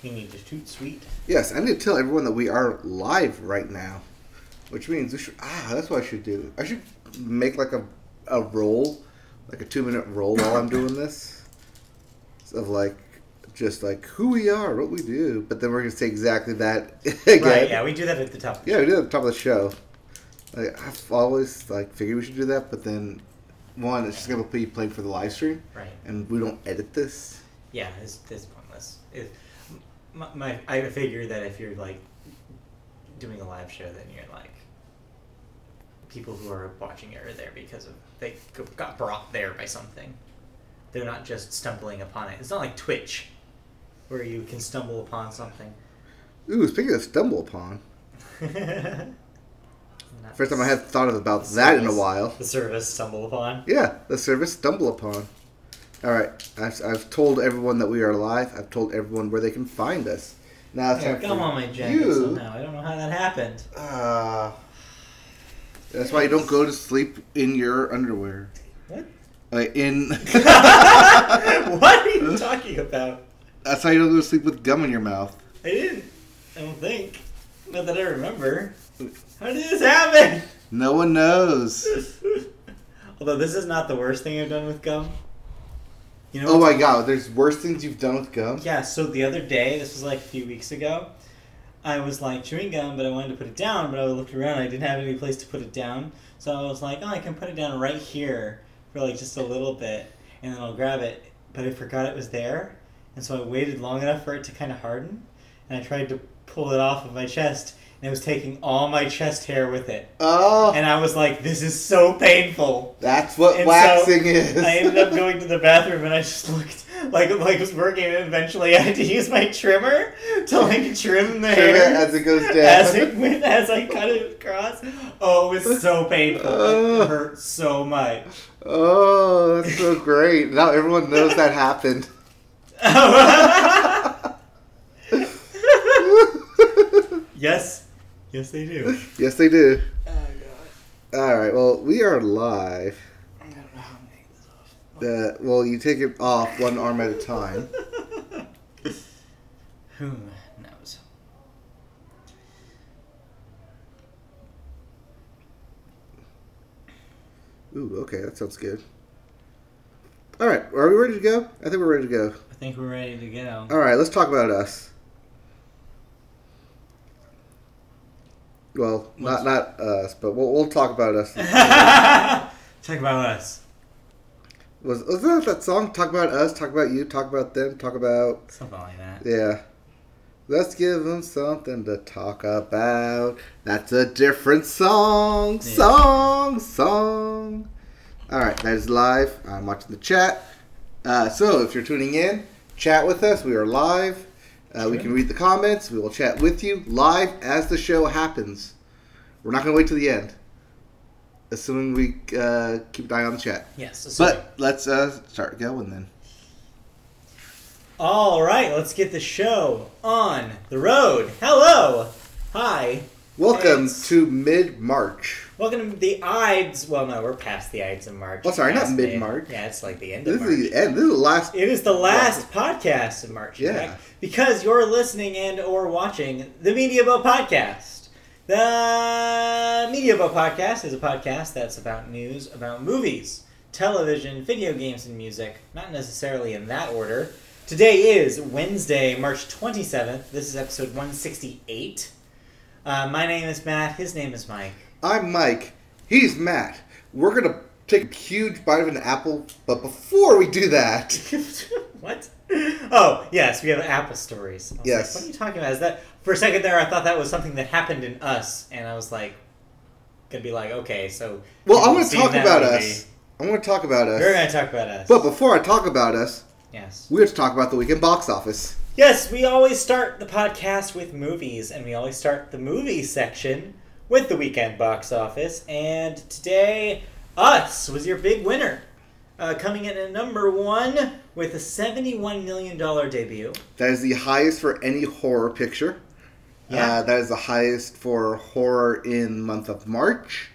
You need to toot sweet. Yes, I need to tell everyone that we are live right now. Which means we should... that's what I should do. I should make like a roll. Like a 2-minute roll while I'm doing this. Of like... Just like who we are, what we do. But then we're going to say exactly that again. Right, yeah, we do that at the top of the show. Yeah, we do that at the top of the show. Like, I've always like figured we should do that, but then... One, it's just going to be played for the live stream. Right. And we don't edit this. Yeah, it's pointless. I figure that if you're, like, doing a live show, then you're, like, people who are watching it are there because of they got brought there by something. They're not just stumbling upon it. It's not like Twitch, where you can stumble upon something. Ooh, speaking of stumble upon. First time I had thought about that in a while. The service stumble upon? Yeah, the service stumble upon. Alright, I've told everyone that we are live. I've told everyone where they can find us. Now it's time come on, my jacket somehow. I don't know how that happened. That's why you don't go to sleep in your underwear. What? What are you talking about? That's how you don't go to sleep with gum in your mouth. I didn't. I don't think. Not that I remember. How did this happen? No one knows. Although this is not the worst thing I've done with gum. You know? Oh my god, there's worse things you've done with gum? Yeah, so the other day, this was like a few weeks ago, I was like chewing gum, but I wanted to put it down, but I looked around, I didn't have any place to put it down. So I was like, oh, I can put it down right here for like just a little bit, and then I'll grab it. But I forgot it was there, and so I waited long enough for it to kind of harden, and I tried to pull it off of my chest, and it was taking all my chest hair with it. Oh. And I was like, this is so painful. That's what and waxing so is. I ended up going to the bathroom and I just looked like it was working, and eventually I had to use my trimmer to like trim the hair as it goes down. As I cut it across. Oh, it was so painful. It hurt so much. Oh, that's so great. Now everyone knows that happened. Yes. Yes, they do. Yes, they do. Oh, God. Alright, well, we are live. I don't know how to take this off. Well, you take it off one arm at a time. Who knows? Ooh, okay, that sounds good. Alright, are we ready to go? I think we're ready to go. I think we're ready to go. Alright, let's talk about us. Well, not us, but we'll talk about us. Talk about us. Wasn't that song? Talk about us, talk about you, talk about them, talk about... Something like that. Yeah. Let's give them something to talk about. That's a different song. Yeah. Song. Alright, that is live. I'm watching the chat. So, if you're tuning in, chat with us. We are live. We can read the comments. We will chat with you live as the show happens. We're not going to wait till the end. Assuming we keep an eye on the chat. Yes. Assuming. But let's start going then. All right, let's get the show on the road. Hello. Hi. Welcome to mid-March. Welcome to the Ides. Well, no, we're past the Ides of March. Oh, sorry, not mid-March. Yeah, it's like the end of March. This is the end. This is the last. It is the last podcast of March. Yeah. Correct? Because you're listening and or watching the Media Boat Podcast. The Media Boat Podcast is a podcast that's about news about movies, television, video games, and music. Not necessarily in that order. Today is Wednesday, March 27th. This is episode 168. My name is Matt. His name is Mike. I'm Mike. He's Matt. We're going to take a huge bite of an apple, but before we do that... What? Oh, yes, we have Apple stories. Yes. Like, what are you talking about? Is that... For a second there, I thought that was something that happened in Us, and I was like... Gonna be like, okay, so... Well, I'm going to talk about us. I'm going to talk about us. You're going to talk about us. But before I talk about us... Yes. We have to talk about the weekend box office. Yes, we always start the podcast with movies, and we always start the movie section with the weekend box office. And today, Us was your big winner, coming in at number 1 with a $71 million debut. That is the highest for any horror picture. Yeah. That is the highest for horror in month of March.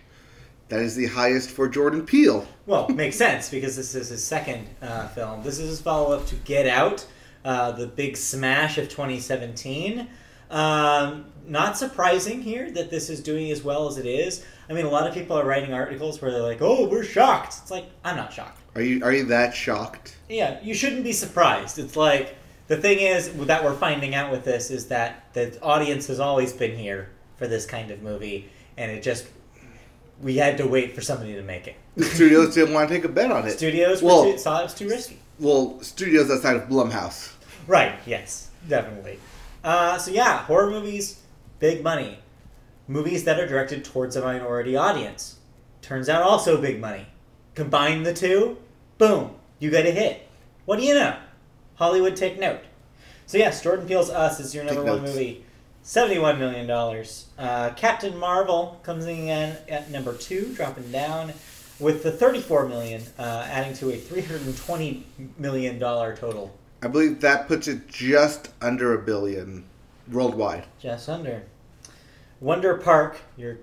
That is the highest for Jordan Peele. Well, makes sense, because this is his second film. This is his follow-up to Get Out, the big smash of 2017. Not surprising here that this is doing as well as it is. I mean, a lot of people are writing articles where they're like, "Oh, we're shocked." It's like, I'm not shocked. Are you that shocked? Yeah, you shouldn't be surprised. It's like, the thing is that we're finding out with this is that the audience has always been here for this kind of movie, and we had to wait for somebody to make it. The studios didn't want to take a bet on it. Studios saw it was too risky. Well, studios outside of Blumhouse. Right, yes, definitely. So yeah, horror movies, big money. Movies that are directed towards a minority audience. Turns out also big money. Combine the two, boom, you get a hit. What do you know? Hollywood, take note. So yes, Jordan Peele's Us is your number one movie. $71 million. Captain Marvel comes in at number 2, dropping down with the $34 million, adding to a $320 million total. I believe that puts it just under $1 billion worldwide. Just under. Wonder Park, your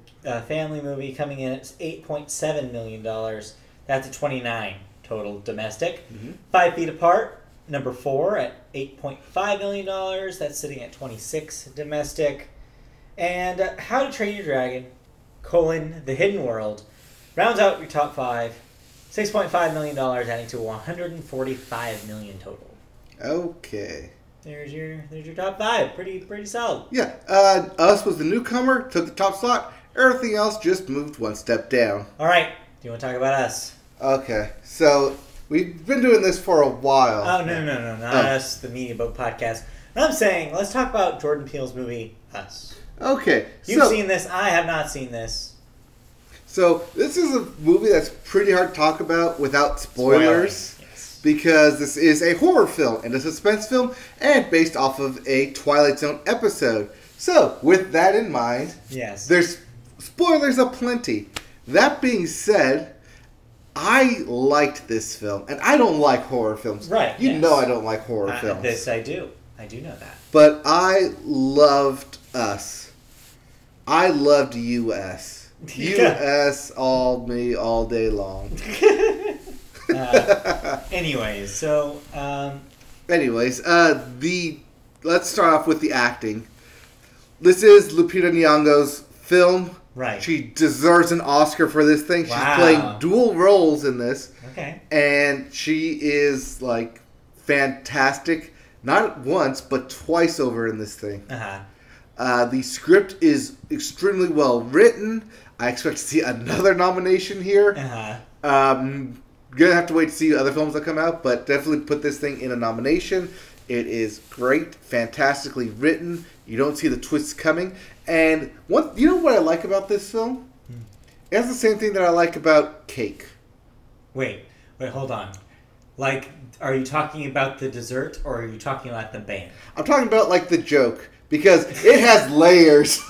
family movie, coming in at $8.7 million. That's a 29 total domestic. Mm-hmm. 5 Feet Apart, number 4 at $8.5 million. That's sitting at 26 domestic. And How to Train Your Dragon, The Hidden World, rounds out your top 5. $6.5 million, adding to $145 million total. Okay. There's your top 5. Pretty solid. Yeah. Us was the newcomer, took the top slot. Everything else just moved one step down. All right. Do you want to talk about Us? Okay. So we've been doing this for a while. Oh, no. Not Us, the Media Boat podcast. I'm saying, let's talk about Jordan Peele's movie, Us. Okay. You've seen this. I have not seen this. So this is a movie that's pretty hard to talk about without spoilers. Yes. Because this is a horror film and a suspense film and based off of a Twilight Zone episode. So, with that in mind, yes, there's spoilers aplenty. That being said, I liked this film, and I don't like horror films. Right. You know I don't like horror films. This I do. I do know that. But I loved Us. I loved US. US all day long. Anyways, so... let's start off with the acting. This is Lupita Nyong'o's film. Right. She deserves an Oscar for this thing. Wow. She's playing dual roles in this. Okay. And she is, like, fantastic. Not once, but twice over in this thing. Uh-huh. The script is extremely well written. I expect to see another nomination here. Uh-huh. Gonna have to wait to see other films that come out, but definitely put this thing in a nomination. It is great, fantastically written. You don't see the twists coming. And you know what I like about this film? It has the same thing that I like about Cake. Wait, hold on. Like, are you talking about the dessert, or are you talking about the band? I'm talking about, like, the joke, because it has layers.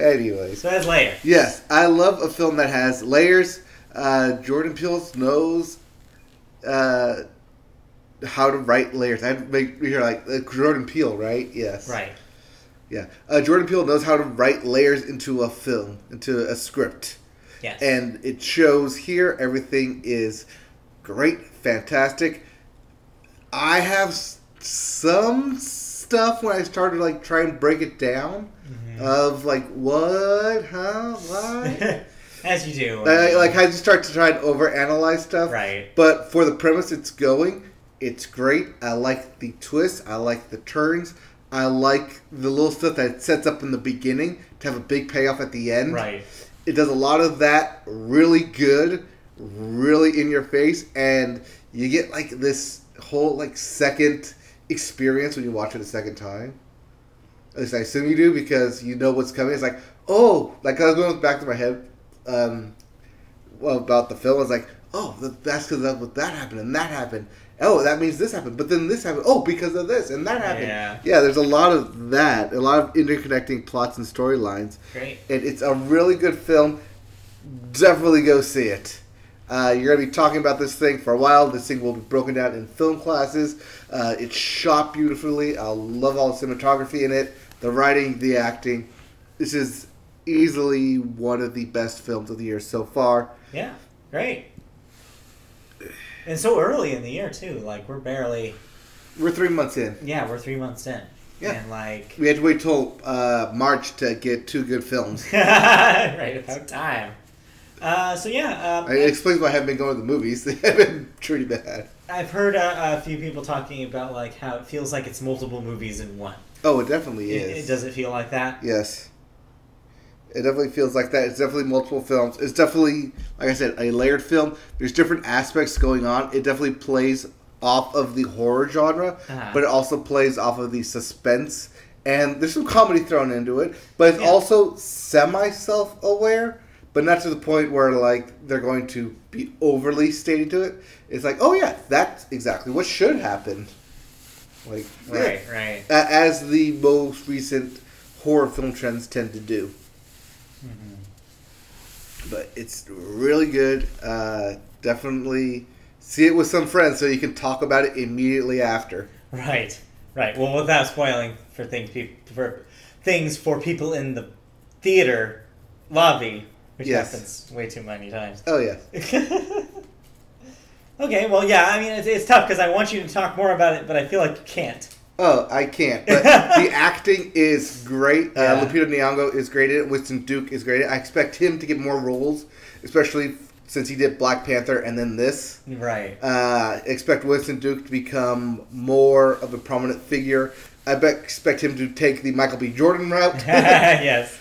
Anyways. So it has layers. Yes, I love a film that has layers. Jordan Peele knows how to write layers. I have to make sure, like, Jordan Peele, right? Yes. Right. Yeah. Jordan Peele knows how to write layers into a film, into a script. Yes. And it shows here. Everything is great, fantastic. I have some stuff when I started, like, trying to break it down. Mm-hmm. Of, like, what? Huh? What? As you do. I just start to try and overanalyze stuff. Right. But for the premise it's going, it's great. I like the twists. I like the turns. I like the little stuff that it sets up in the beginning to have a big payoff at the end. Right. It does a lot of that really good, really in your face, and you get, like, this whole, like, second experience when you watch it a second time. At least I assume you do, because you know what's coming. It's like, oh, like, I was going back to my head about the film. I was like, oh, that's because that happened and that happened. Oh, that means this happened, but then this happened. Oh, because of this and that happened. Yeah, there's a lot of that, a lot of interconnecting plots and storylines. Great. And it's a really good film. Definitely go see it. You're going to be talking about this thing for a while. This thing will be broken down in film classes. It's shot beautifully. I love all the cinematography in it, the writing, the acting. This is easily one of the best films of the year so far. Yeah, great. And so early in the year too. Like we're 3 months in. Yeah, we're 3 months in. Yeah. And like We had to wait till March to get 2 good films. right, about time. So yeah, It explains why I haven't been going to the movies. They have been pretty bad. I've heard a few people talking about like how it feels like it's multiple movies in one. Oh, it definitely is. Does it feel like that? Yes. It definitely feels like that. It's definitely multiple films. It's definitely, like I said, a layered film. There's different aspects going on. It definitely plays off of the horror genre, but it also plays off of the suspense. And there's some comedy thrown into it, but it's also semi-self-aware, but not to the point where like they're going to be overly stating to it. It's like, oh yeah, that's exactly what should happen. Like Right. As the most recent horror film trends tend to do. Mm-hmm. But it's really good. Definitely see it with some friends so you can talk about it immediately after. Right. Well, without spoiling for things for people in the theater lobby, which happens way too many times. Oh yeah. Okay, well, yeah, I mean, it's tough because I want you to talk more about it, but I feel like you can't. Oh, I can't. But the acting is great. Lupita Nyong'o is great at it. Winston Duke is great at it. I expect him to get more roles, especially since he did Black Panther and then this. Right. Expect Winston Duke to become more of a prominent figure. I expect him to take the Michael B. Jordan route. Yes.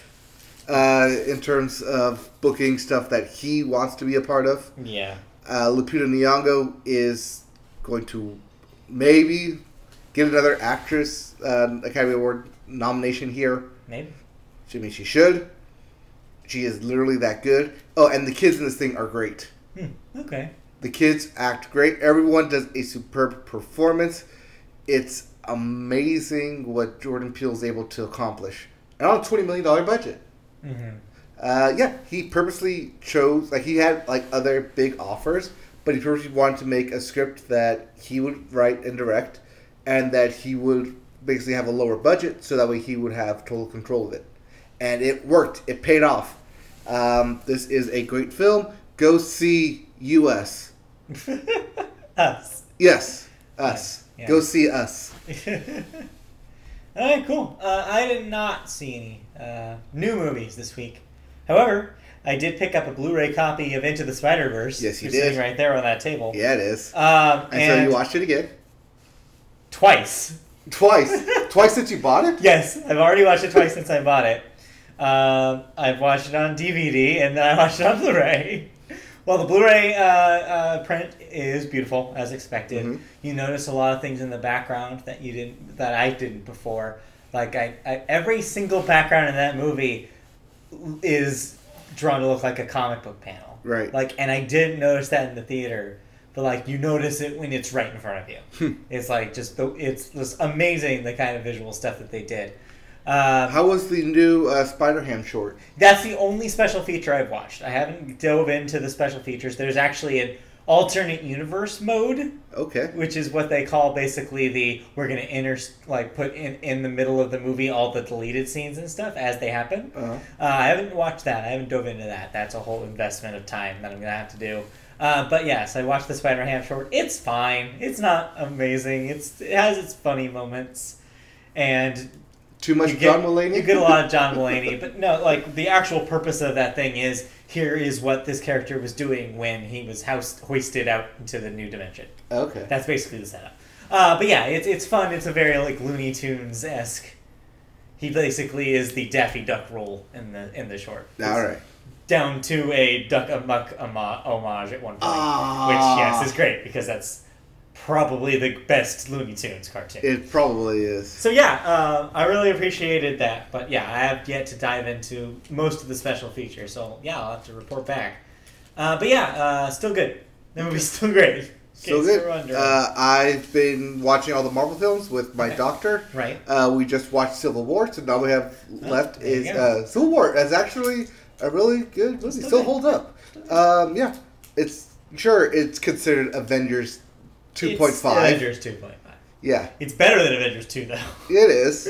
In terms of booking stuff that he wants to be a part of. Yeah. Lupita Nyong'o is going to maybe get another actress Academy Award nomination here. Maybe. She should. She is literally that good. Oh, and the kids in this thing are great. Okay. The kids act great. Everyone does a superb performance. It's amazing what Jordan Peele is able to accomplish. And on a $20 million budget. Mm-hmm. He purposely chose, like, he had, like, other big offers, but he purposely wanted to make a script that he would write and direct, and that he would basically have a lower budget, so that way he would have total control of it. And it worked. It paid off. This is a great film. Go see Us. Us. Yes, Us. Yeah. Go see Us. All right, cool. I did not see any new movies this week. However, I did pick up a Blu-ray copy of Into the Spider-Verse. Yes, you It's did. sitting right there on that table. Yeah, it is. And so you watched it again? Twice. Twice? Twice since you bought it? Yes, I've already watched it twice since I bought it. I've watched it on DVD, and then I watched it on Blu-ray. Well, the Blu-ray print is beautiful, as expected. Mm-hmm. You notice a lot of things in the background that I didn't before. Like every single background in that movie is drawn to look like a comic book panel. Right. Like, and I didn't notice that in the theater, but like you notice it when it's right in front of you. It's like it's just amazing the kind of visual stuff that they did. How was the new Spider-Ham short? That's the only special feature I've watched. I haven't dove into the special features. There's actually an alternate universe mode. Okay. Which is what they call basically we're going to put in the middle of the movie all the deleted scenes and stuff as they happen. Uh-huh. I haven't watched that. I haven't dove into that. That's a whole investment of time that I'm going to have to do. But yes, I watched the Spider-Ham short. It's fine. It's not amazing. It has its funny moments. And too much John Mulaney? You get a lot of John Mulaney. But no, like the actual purpose of that thing is here is what this character was doing when he was hoisted out into the new dimension. Okay. That's basically the setup. But yeah, it's fun. It's a very like Looney Tunes-esque. He basically is the Daffy Duck role in the short. All right. Down to a Duck Amuck homage at one point, which yes is great because that's probably the best Looney Tunes cartoon. It probably is. So yeah, I really appreciated that. But yeah, I have yet to dive into most of the special features. So yeah, I'll have to report back. But yeah, still good. The movie's still great. So good. I've been watching all the Marvel films with my doctor. Right. We just watched Civil War, so now we have left is Civil War. It's actually a really good movie. Still holds up. Yeah, it's considered Avengers 2.5. It's Avengers 2.5. Yeah. It's better than Avengers 2, though. It is.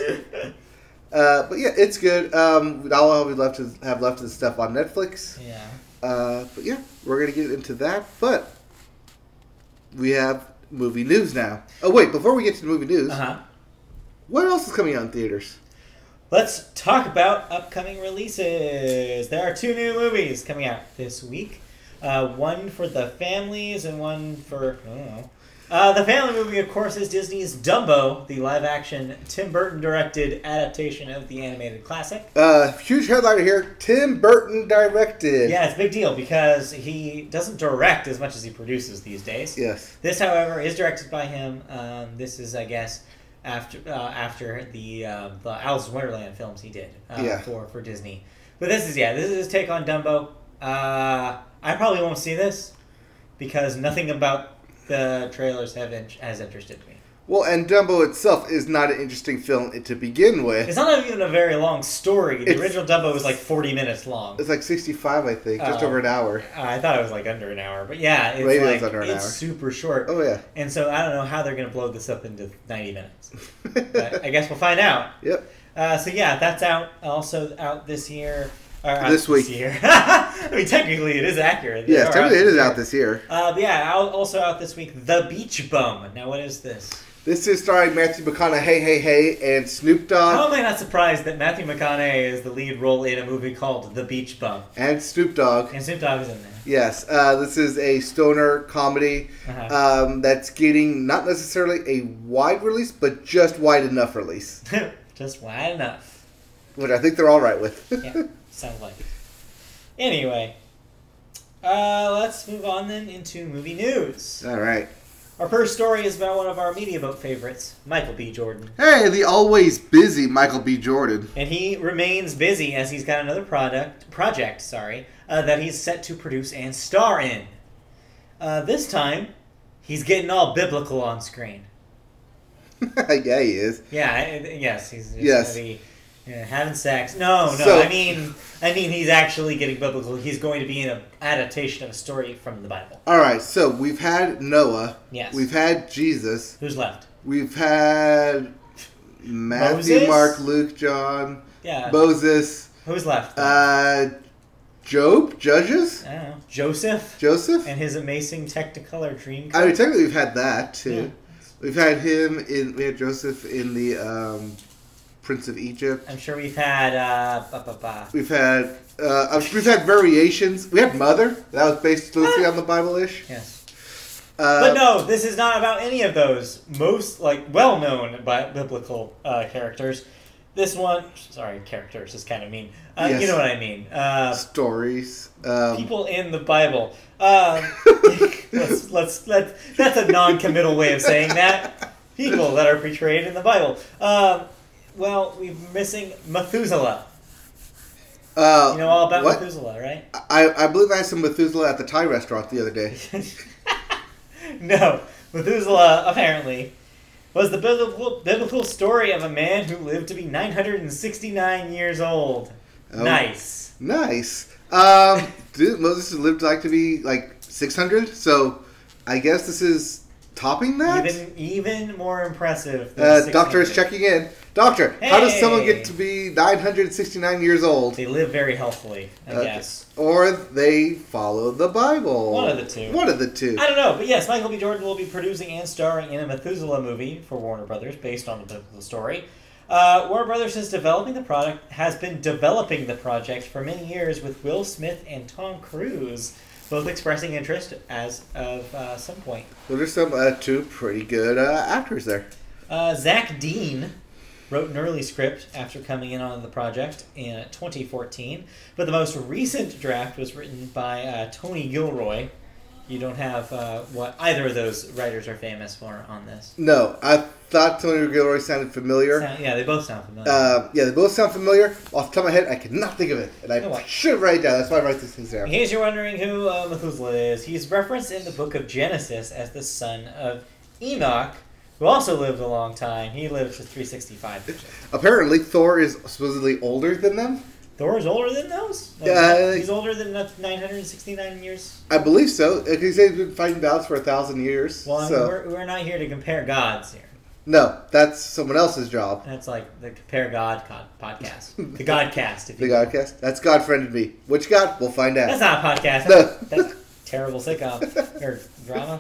But yeah, it's good. All we have left is stuff on Netflix. Yeah. But yeah, we're gonna get into that. But we have movie news now. Oh, wait, before we get to the movie news, what else is coming out in theaters? Let's talk about upcoming releases. There are 2 new movies coming out this week. One for the families and one for, I don't know. The family movie, of course, is Disney's Dumbo, the live-action Tim Burton-directed adaptation of the animated classic. Huge headliner here. Tim Burton directed. Yeah, it's a big deal because he doesn't direct as much as he produces these days. Yes. This, however, is directed by him. This is, I guess, after the Alice in Wonderland films he did for Disney. But this is his take on Dumbo. I probably won't see this because nothing about the trailers has interested me. Well, and Dumbo itself is not an interesting film to begin with. It's not even a very long story. The original Dumbo was like 40 minutes long. It's like 65, I think, just over an hour. I thought it was like under an hour, but yeah, it's super short. Oh yeah. And so I don't know how they're going to blow this up into 90 minutes. But I guess we'll find out. Yep. So yeah, that's out. Also out this year. This week. This year. I mean, technically it is accurate. Yes, technically it is out this year. But yeah, also out this week, The Beach Bum. Now, what is this? This is starring Matthew McConaughey, and Snoop Dogg. How am I not surprised that Matthew McConaughey is the lead role in a movie called The Beach Bum? And Snoop Dogg. And Snoop Dogg is in there. Yes, this is a stoner comedy that's getting not necessarily a wide release, but just wide enough release. Just wide enough. Which I think they're all right with. Yeah, sounds like it. Anyway, let's move on then into movie news. All right. Our first story is about one of our Media Boat favorites, Michael B. Jordan. Hey, the always busy Michael B. Jordan. And he remains busy as he's got another project, that he's set to produce and star in. This time, he's getting all biblical on screen. Yeah, he is. Yeah, yes, he's just going to be having sex. No, I mean he's actually getting biblical. He's going to be in an adaptation of a story from the Bible. All right, so we've had Noah. Yes. We've had Jesus. Who's left? We've had Matthew, Moses? Mark, Luke, John. Yeah. Moses. Who's left? Job? Judges? I don't know. Joseph? Joseph? And his amazing Technicolor Dreamcoat. I mean, technically we've had that, too. Yeah. We've had we had Joseph in the Prince of Egypt. I'm sure we've had, We've had variations. We had Mother. That was based loosely on the Bible-ish. Yes. But no, this is not about any of those most, well-known biblical characters. This one, characters is kind of mean. Yes. You know what I mean. Stories. People in the Bible. That's a non-committal way of saying that. People that are portrayed in the Bible. Well, we're missing Methuselah. You know all about Methuselah, right? I believe I had some Methuselah at the Thai restaurant the other day. No. Methuselah, apparently, was the biblical story of a man who lived to be 969 years old. Oh. Nice. Nice. Dude, Moses lived to be 600, so I guess this is topping that? Even more impressive than Doctor is checking in. Doctor, how does someone get to be 969 years old? They live very healthily, I guess. Or they follow the Bible. One of the two. One of the two. I don't know, but yes, Michael B. Jordan will be producing and starring in a Methuselah movie for Warner Brothers based on the story. Warner Brothers has been developing the project for many years with Will Smith and Tom Cruise both expressing interest as of some point. Well, there's some two pretty good actors there. Zach Dean wrote an early script after coming in on the project in 2014, but the most recent draft was written by Tony Gilroy. You don't have what either of those writers are famous for on this. No, I thought Tony Gilroy sounded familiar. Yeah, they both sound familiar. They both sound familiar. Off the top of my head, I cannot think of it, and I should write it down. That's why I write these things down. In case you're wondering who Methuselah is, he's referenced in the book of Genesis as the son of Enoch, who also lived a long time. He lived to 365 years old. Apparently, Thor is supposedly older than them. Thor is older than those? He's older than 969 years? I believe so. He said he's been fighting battles for 1,000 years. Well, we're not here to compare gods here. No, that's someone else's job. That's like the Compare God podcast. The Godcast. The Godcast? That's God Friended Me. Which God? We'll find out. That's not a podcast. No. That's terrible sitcom. Or drama.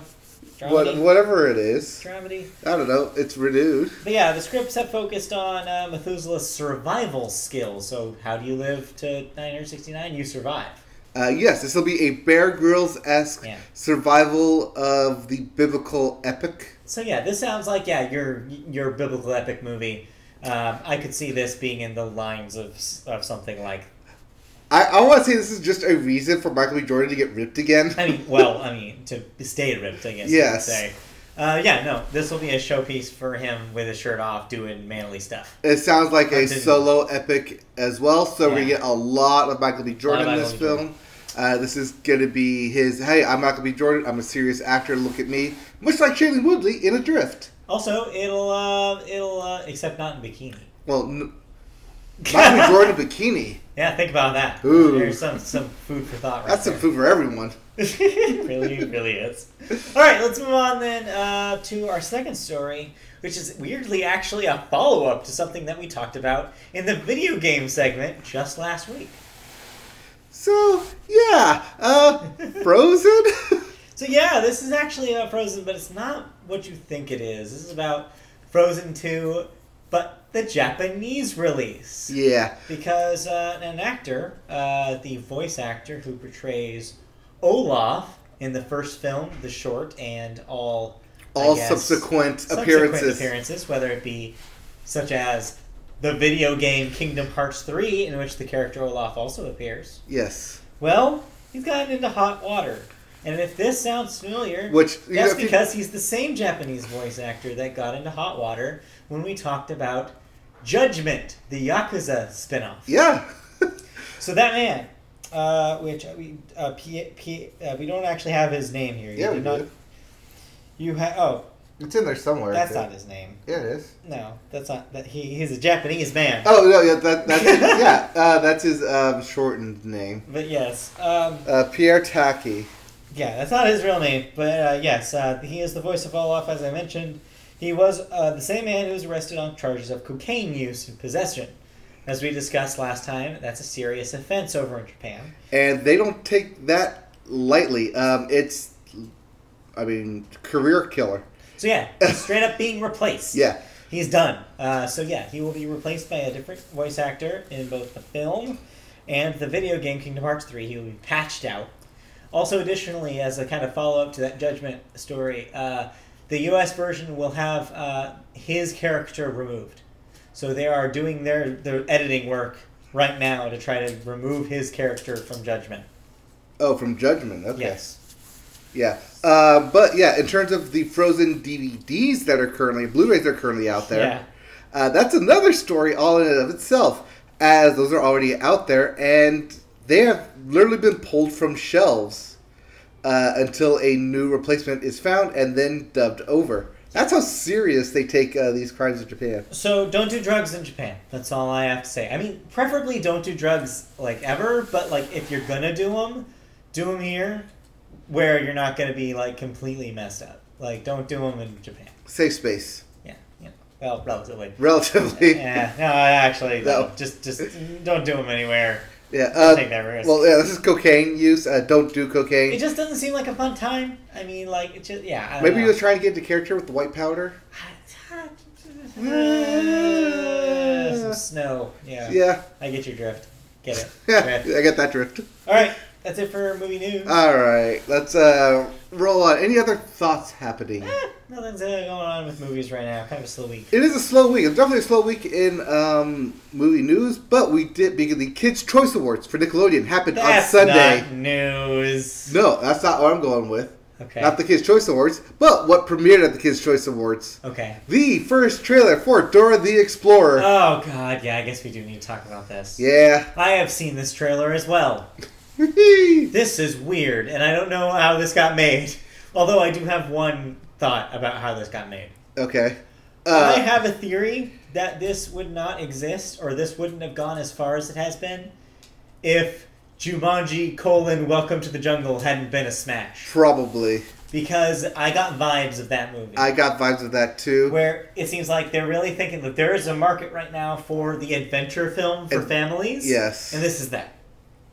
Dramedy? Whatever it is. Dramedy? I don't know. It's renewed. But yeah, the scripts have focused on Methuselah's survival skills. So how do you live to 969? You survive. Yes, this will be a Bear Grylls-esque survival of the biblical epic. So yeah, this sounds like your biblical epic movie. I could see this being in the lines of something like. I want to say this is just a reason for Michael B. Jordan to get ripped again. To stay ripped, I guess. Yes. You could say. This will be a showpiece for him with his shirt off doing manly stuff. It sounds like a solo epic as well, so we're going to get a lot of Michael B. Jordan in this film. This is going to be his, hey, I'm Michael B. Jordan, I'm a serious actor, look at me. Much like Shailene Woodley in Adrift. Also, it'll except not in bikini. Well, Michael B. Jordan in bikini. Yeah, think about that. Ooh. There's some food for thought right That's there. some food for everyone. It really is. All right, let's move on then to our second story, which is weirdly actually a follow-up to something that we talked about in the video game segment just last week. So, yeah, Frozen? So yeah, this is actually about Frozen, but it's not what you think it is. This is about Frozen 2, but the Japanese release. Yeah. Because an actor, the voice actor who portrays Olaf in the first film, the short, and all subsequent appearances, whether it be such as the video game Kingdom Hearts 3, in which the character Olaf also appears. Yes. Well, he's gotten into hot water. And if this sounds familiar, that's because he's the same Japanese voice actor that got into hot water when we talked about Judgment, the Yakuza spinoff. Yeah. So that man, which we don't actually have his name here. Yeah, we do. You have it's in there somewhere. That's not his name. Yeah, it is. No, that's not. He's a Japanese man. Oh no, yeah, that's his shortened name. But yes, Pierre Taki. Yeah, that's not his real name, but yes, he is the voice of Olaf, as I mentioned. He was the same man who was arrested on charges of cocaine use and possession. As we discussed last time, that's a serious offense over in Japan. And they don't take that lightly. It's, career killer. So yeah, he's straight up being replaced. Yeah. He's done. He will be replaced by a different voice actor in both the film and the video game Kingdom Hearts 3. He will be patched out. Also, additionally, as a kind of follow-up to that Judgment story, the U.S. version will have his character removed. So they are doing their editing work right now to try to remove his character from Judgment. Oh, from Judgment. Okay. Yes. Yeah. But yeah, in terms of the Frozen DVDs that are currently, Blu-rays are currently out there, that's another story all in and of itself, as those are already out there, and they have literally been pulled from shelves until a new replacement is found and then dubbed over. That's how serious they take these crimes in Japan. So don't do drugs in Japan. That's all I have to say. I mean, preferably don't do drugs ever, but if you're gonna do them here, where you're not gonna be completely messed up. Don't do them in Japan. Safe space. Yeah. Well, relatively. Relatively. Yeah. No, actually, no. Just don't do them anywhere. Yeah. Take that risk. Well, yeah. This is cocaine use. Don't do cocaine. It just doesn't seem like a fun time. I mean, it's just I don't Maybe know. he was trying to get into character with the white powder. Some snow. Yeah. Yeah. I get your drift. Get it. Yeah, I get that drift. All right. That's it for movie news. All right. Let's roll on. Any other thoughts happening? Nothing's going on with movies right now. Kind of a slow week. It is a slow week. It's definitely a slow week in movie news, but we did because the Kids' Choice Awards for Nickelodeon happened on Sunday. That's not news. No, that's not what I'm going with. Okay. Not the Kids' Choice Awards, but what premiered at the Kids' Choice Awards. Okay. The first trailer for Dora the Explorer. Oh, God. Yeah, I guess we do need to talk about this. Yeah. I have seen this trailer as well. This is weird, and I don't know how this got made. Although I do have one thought about how this got made. Okay. I have a theory that this would not exist, or this wouldn't have gone as far as it has been, if Jumanji: Welcome to the Jungle hadn't been a smash. Probably. Because I got vibes of that movie. I got vibes of that too. Where it seems like they're really thinking that there is a market right now for the adventure film for families. Yes. And this is that.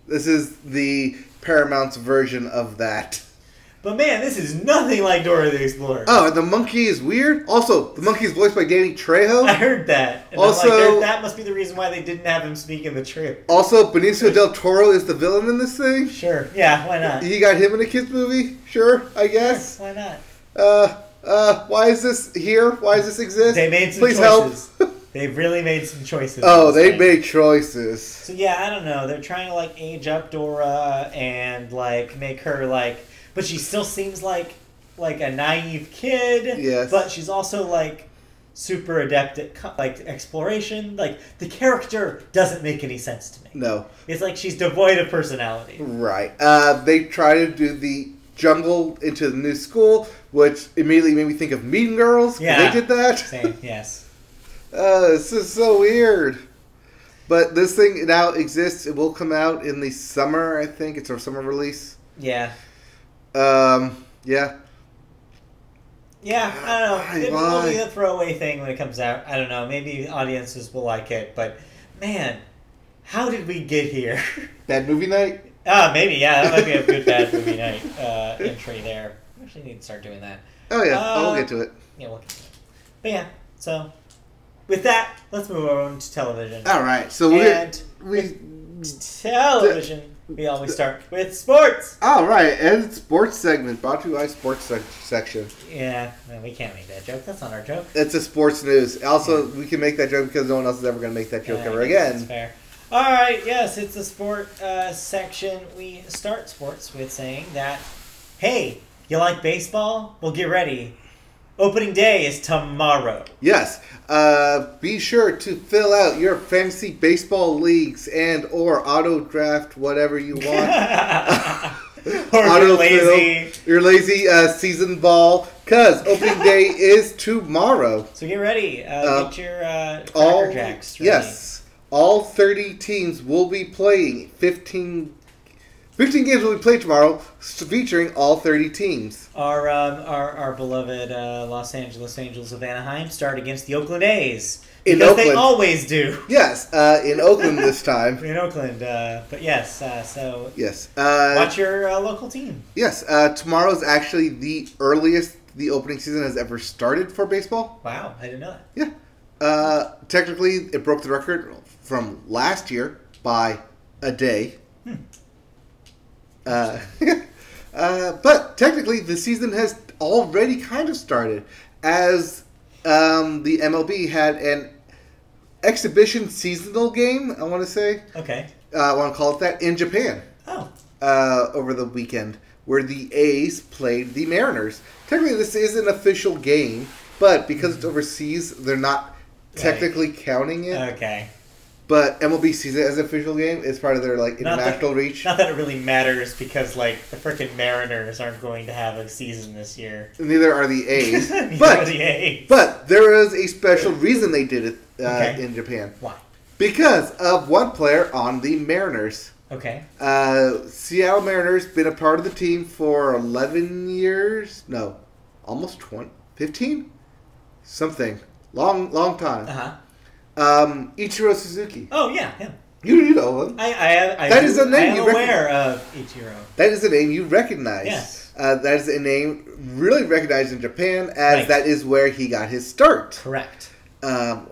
This is the Paramount's version of that. But man, this is nothing like Dora the Explorer. Oh, and the monkey is weird. Also, the monkey is voiced by Danny Trejo. I heard that. And Also, I'm like, that must be the reason why they didn't have him speak in the trailer. Also, Benicio del Toro is the villain in this thing. Sure. Yeah, why not? You got him in a kids movie? Sure, I guess. Sure, why not? Why is this here? Why does this exist? They made some Please choices. help. They've really made some choices. Oh, they made choices. So yeah, I don't know. They're trying to like age up Dora and like make her like, but she still seems like a naive kid. Yes. But she's also like super adept at like exploration. Like the character doesn't make any sense to me. No. It's like she's devoid of personality. Right. They try to do the jungle into the new school, which immediately made me think of Mean Girls. Yeah. They did that. Same. Yes. This is so weird. But this thing now exists. It will come out in the summer, I think. It's our summer release. Yeah. Yeah. Yeah, I don't know. It will Why? be a throwaway thing when it comes out. I don't know. Maybe audiences will like it, but man, how did we get here? Bad movie night? Maybe, yeah. That might be a good bad movie night entry there. We actually need to start doing that. Oh, yeah. I'll get to it. Yeah, we'll get to it. But yeah, so with that, let's move on to television. All right. So television, we always start with sports. All right. And sports segment brought to you by sports section. Yeah, no, we can't make that joke. That's not our joke. It's a sports news. Also, we can make that joke because no one else is ever going to make that joke ever again. That's fair. All right, yes, it's the sport section. We start sports with saying that, hey, you like baseball? Well, get ready. Opening day is tomorrow. Yes. Be sure to fill out your fantasy baseball leagues and or auto draft whatever you want. Or you're lazy season ball, because opening day is tomorrow. So get ready. Get your all Jacks ready. Yes. All 30 teams will be playing 15 games will be played tomorrow, featuring all 30 teams. Our beloved Los Angeles Angels of Anaheim start against the Oakland A's. In Because Oakland. they always do. Yes, in Oakland this time. In Oakland, but yes, so Yes. watch your local team. Yes, tomorrow's actually the earliest the opening season has ever started for baseball. Wow, I didn't know that. Yeah. Technically, it broke the record from last year by a day. But technically, the season has already kind of started, as the MLB had an exhibition seasonal game, I want to say. Okay. I want to call it that, in Japan. Oh. Over the weekend, where the A's played the Mariners. Technically, this is an official game, but because it's overseas, they're not technically counting it. Okay. But MLB sees it as an official game. It's part of their international reach. Not that it really matters, because the frickin' Mariners aren't going to have a season this year. Neither are the A's. Neither are the A's. But there is a special reason they did it in Japan. Why? Because of one player on the Mariners. Okay. Seattle Mariners been a part of the team for 11 years. No, almost 20, 15, something. Long time. Ichiro Suzuki. Oh yeah, him. You know him. That is a name I am aware of Ichiro. That is a name you recognize. Yes. That is a name really recognized in Japan, as Right. that is where he got his start. Correct.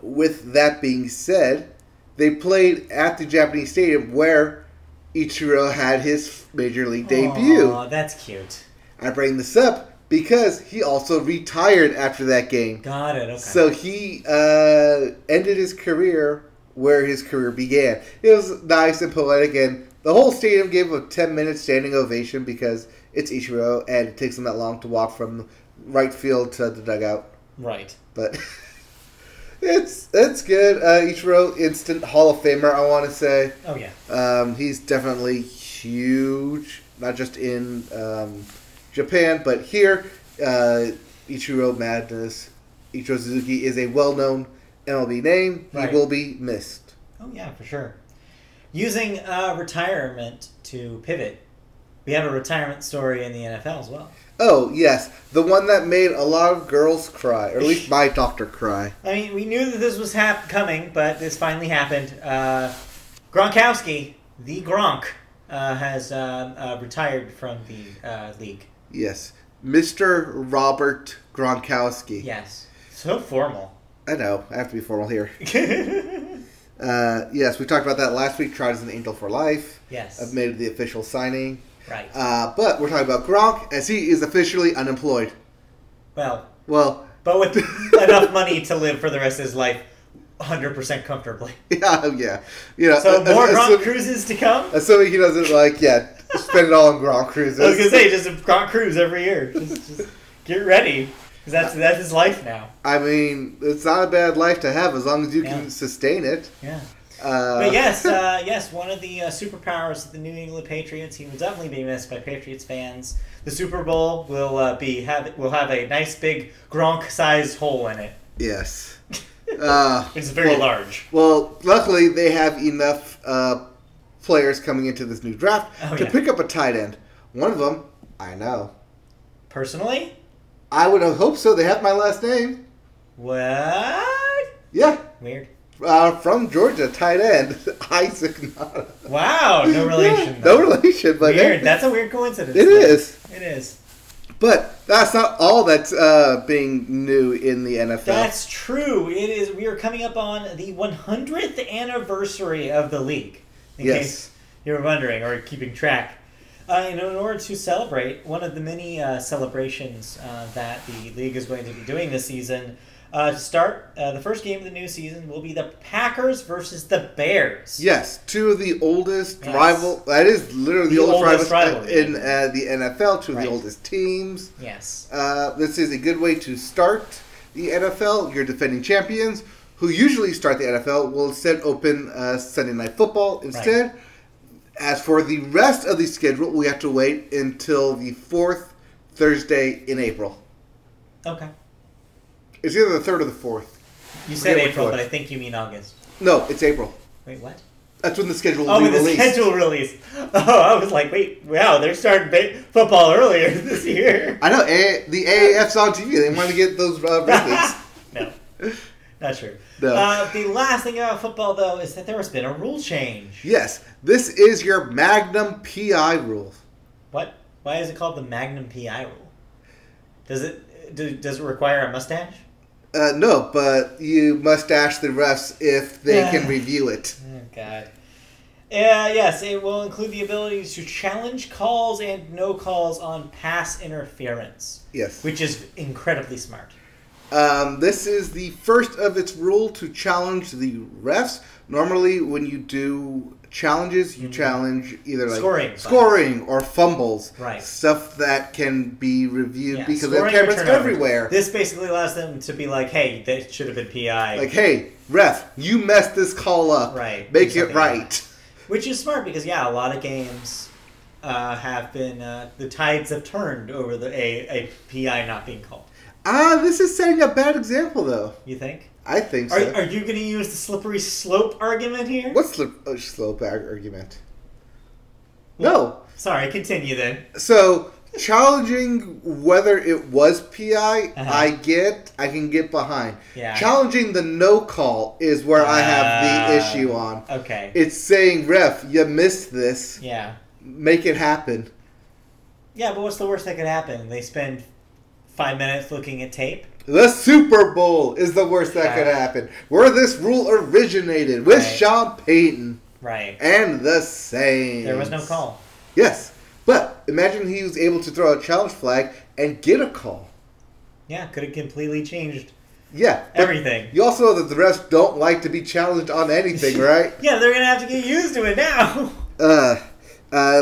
With that being said, they played at the Japanese stadium where Ichiro had his major league debut. Oh, that's cute. I bring this up because he also retired after that game. Got it. Okay. So he ended his career where his career began. It was nice and poetic, and the whole stadium gave a 10-minute standing ovation because it's Ichiro, and it takes him that long to walk from right field to the dugout. Right. But it's good. Ichiro, instant Hall of Famer, I want to say. Oh yeah. He's definitely huge, not just in Japan, but here. Ichiro Madness, Ichiro Suzuki is a well-known MLB name. Right. He will be missed. Oh yeah, for sure. Using retirement to pivot, we have a retirement story in the NFL as well. Oh, yes. The one that made a lot of girls cry, or at least my doctor cry. I mean, we knew that this was coming, but this finally happened. Gronkowski, the Gronk, has retired from the league. Yes. Mr. Robert Gronkowski. Yes. So formal. I know. I have to be formal here. Yes, we talked about that last week. Tried as an Angel for Life. Yes. I've made the official signing. Right. But we're talking about Gronk as he is officially unemployed. Well, but with enough money to live for the rest of his life 100% comfortably. Yeah. You know, So more Gronk cruises to come? Assuming he doesn't, spend it all on Gronk cruises. I was going to say, just a Gronk cruise every year. Just get ready. Because that's his life now. I mean, it's not a bad life to have as long as you can sustain it. Yeah. But yes, one of the superpowers of the New England Patriots. He will definitely be missed by Patriots fans. The Super Bowl will have a nice big Gronk-sized hole in it. Yes. It's very large. Well, luckily they have enough players coming into this new draft to pick up a tight end. One of them, I know. Personally? I would hope so. They have my last name. What? Yeah. Weird. From Georgia, tight end, Isaac Nada. Wow, no relation. No relation, but weird. That's a weird coincidence. It is. It is. But that's not all that's being new in the NFL. That's true. It is. We are coming up on the 100th anniversary of the league. In case you were wondering or keeping track. In order to celebrate, one of the many celebrations that the league is going to be doing this season, to start, the first game of the new season will be the Packers versus the Bears. Yes, two of the oldest rival. That is literally the oldest rivals in the NFL. Two of the oldest teams. Yes. This is a good way to start the NFL. Your defending champions, who usually start the NFL, will instead open Sunday Night Football instead. Right. As for the rest of the schedule, we have to wait until the 4th Thursday in April. Okay. It's either the 3rd or the 4th. You said April, but I think you mean August. No, it's April. Wait, what? That's when the schedule will be released. Oh, the schedule release. Oh, I was like, wait, wow, they're starting football earlier this year. I know. The AAF's on TV. They want to get those ratings. No. Not true. No. The last thing about football, though, is that there has been a rule change. Yes. This is your Magnum PI rule. What? Why is it called the Magnum PI rule? Does it require a mustache? No, but you mustache the refs if they can review it. Oh, God. Yes, it will include the ability to challenge calls and no calls on pass interference. Yes. Which is incredibly smart. This is the first of its rule to challenge the refs. Normally, when you do challenges, you challenge either scoring or fumbles, right? Stuff that can be reviewed because there are cameras everywhere. This basically allows them to be like, "Hey, that should have been PI." Like, "Hey, ref, you messed this call up. Right? Make it right." Like which is smart because a lot of games have been the tides have turned over a PI not being called. This is setting a bad example, though. You think? I think so. Are you going to use the slippery slope argument here? What slope argument? Well, no. Sorry, continue then. So, challenging whether it was PI, I can get behind. Yeah. Challenging the no call is where I have the issue on. Okay. It's saying, ref, you missed this. Yeah. Make it happen. Yeah, but what's the worst that could happen? They spend 5 minutes looking at tape? The Super Bowl is the worst that could happen. Where this rule originated with Sean Payton. Right. And the Saints. There was no call. Yes. But imagine he was able to throw a challenge flag and get a call. Yeah, could have completely changed everything. You also know that the refs don't like to be challenged on anything, right? Yeah, they're going to have to get used to it now.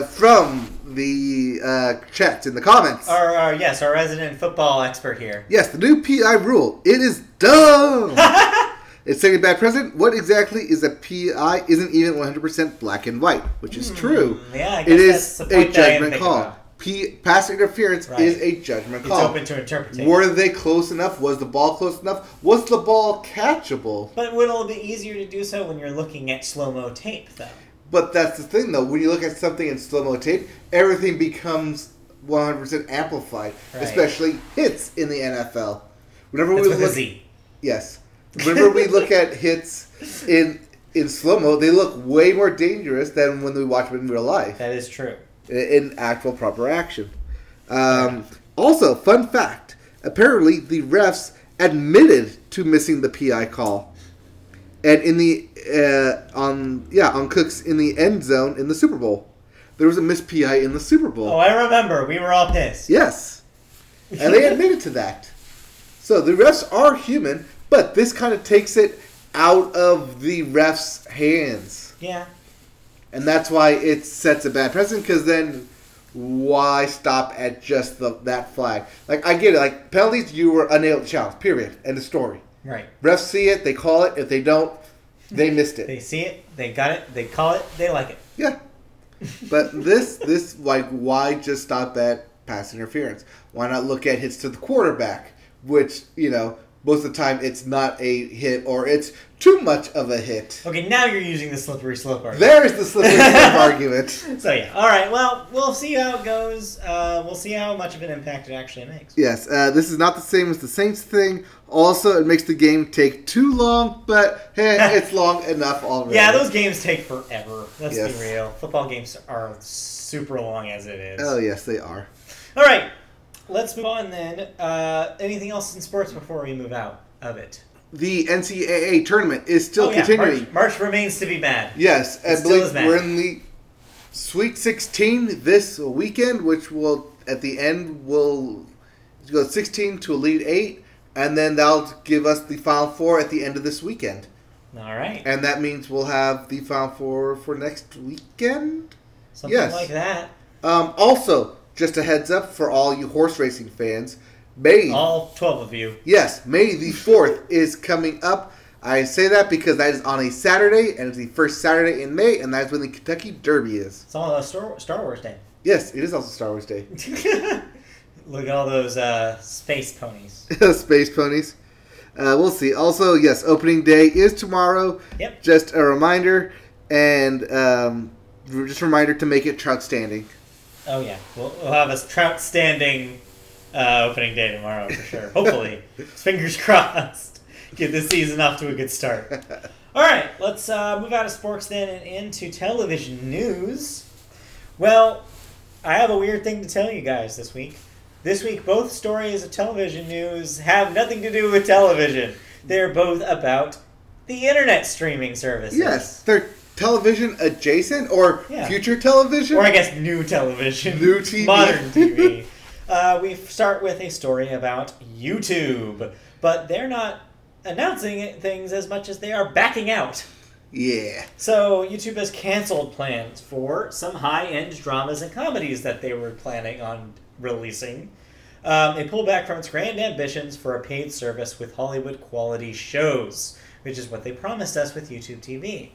From the chat in the comments. Our resident football expert here. Yes, the new PI rule. It is dumb. It's saying a bad president. What exactly is a PI? Isn't even 100% black and white, which is true. Yeah, I guess it is a judgment call. Pass interference is a judgment call. It's open to interpretation. Were they close enough? Was the ball close enough? Was the ball catchable? But would it be easier to do so when you're looking at slow-mo tape, though? But that's the thing, though. When you look at something in slow-mo tape, everything becomes 100% amplified, especially hits in the NFL. Whenever we look, yes, whenever we look at hits in slow-mo, they look way more dangerous than when we watch them in real life. That is true. In actual proper action. Also, fun fact. Apparently, the refs admitted to missing the PI call. And in the on Cooks in the end zone in the Super Bowl. There was a missed PI in the Super Bowl. Oh, I remember. We were all pissed. Yes. And they admitted to that. So the refs are human, but this kind of takes it out of the refs' hands. Yeah. And that's why it sets a bad precedent, because then why stop at just that flag? Like, I get it. Like, penalties, you were unable to challenge. Period. End of story. Right. Refs see it, they call it. If they don't, they missed it. They see it, they got it, they call it, they like it. Yeah. But this, like, why just stop at pass interference? Why not look at hits to the quarterback? Which, most of the time it's not a hit or it's too much of a hit. Okay, now you're using the slippery slope argument. There's the slippery slope argument. So, yeah. All right, well, we'll see how it goes. We'll see how much of an impact it actually makes. Yes, this is not the same as the Saints thing. Also, it makes the game take too long, but hey, it's long enough already. Yeah, those games take forever. Let's Yes. be real. Football games are super long as it is. Oh, yes, they are. All right, let's move on then. Anything else in sports before we move out of it? The NCAA tournament is still Yeah, continuing. March remains to be mad. Yes, I still believe is bad. we're in the Sweet 16 this weekend, which will, at the end, will go 16 to Elite 8, and then that'll give us the Final Four at the end of this weekend. All right. And that means we'll have the Final Four for next weekend? Something Yes. like that. Also, just a heads up for all you horse racing fans, May... All 12 of you. Yes, May the 4th is coming up. I say that because that is on a Saturday, and it's the first Saturday in May, and that's when the Kentucky Derby is. It's all Star Wars Day. Yes, it is also Star Wars Day. Look at all those space ponies. Space ponies. We'll see. Also, yes, opening day is tomorrow. Yep. Just a reminder, and just a reminder to make it trout standing. Oh, yeah. We'll have a trout standing opening day tomorrow for sure. Hopefully. Fingers crossed. Get this season off to a good start. All right. Let's move out of sports then and into television news. Well, I have a weird thing to tell you guys this week. This week, both stories of television news have nothing to do with television. They're both about the internet streaming services. Yes, they're television adjacent or Yeah. future television. Or I guess new television. New TV. Modern TV. We start with a story about YouTube. But they're not announcing things as much as they are backing out. Yeah. So YouTube has canceled plans for some high-end dramas and comedies that they were planning on releasing. They pulled back from its grand ambitions for a paid service with Hollywood-quality shows, which is what they promised us with YouTube TV.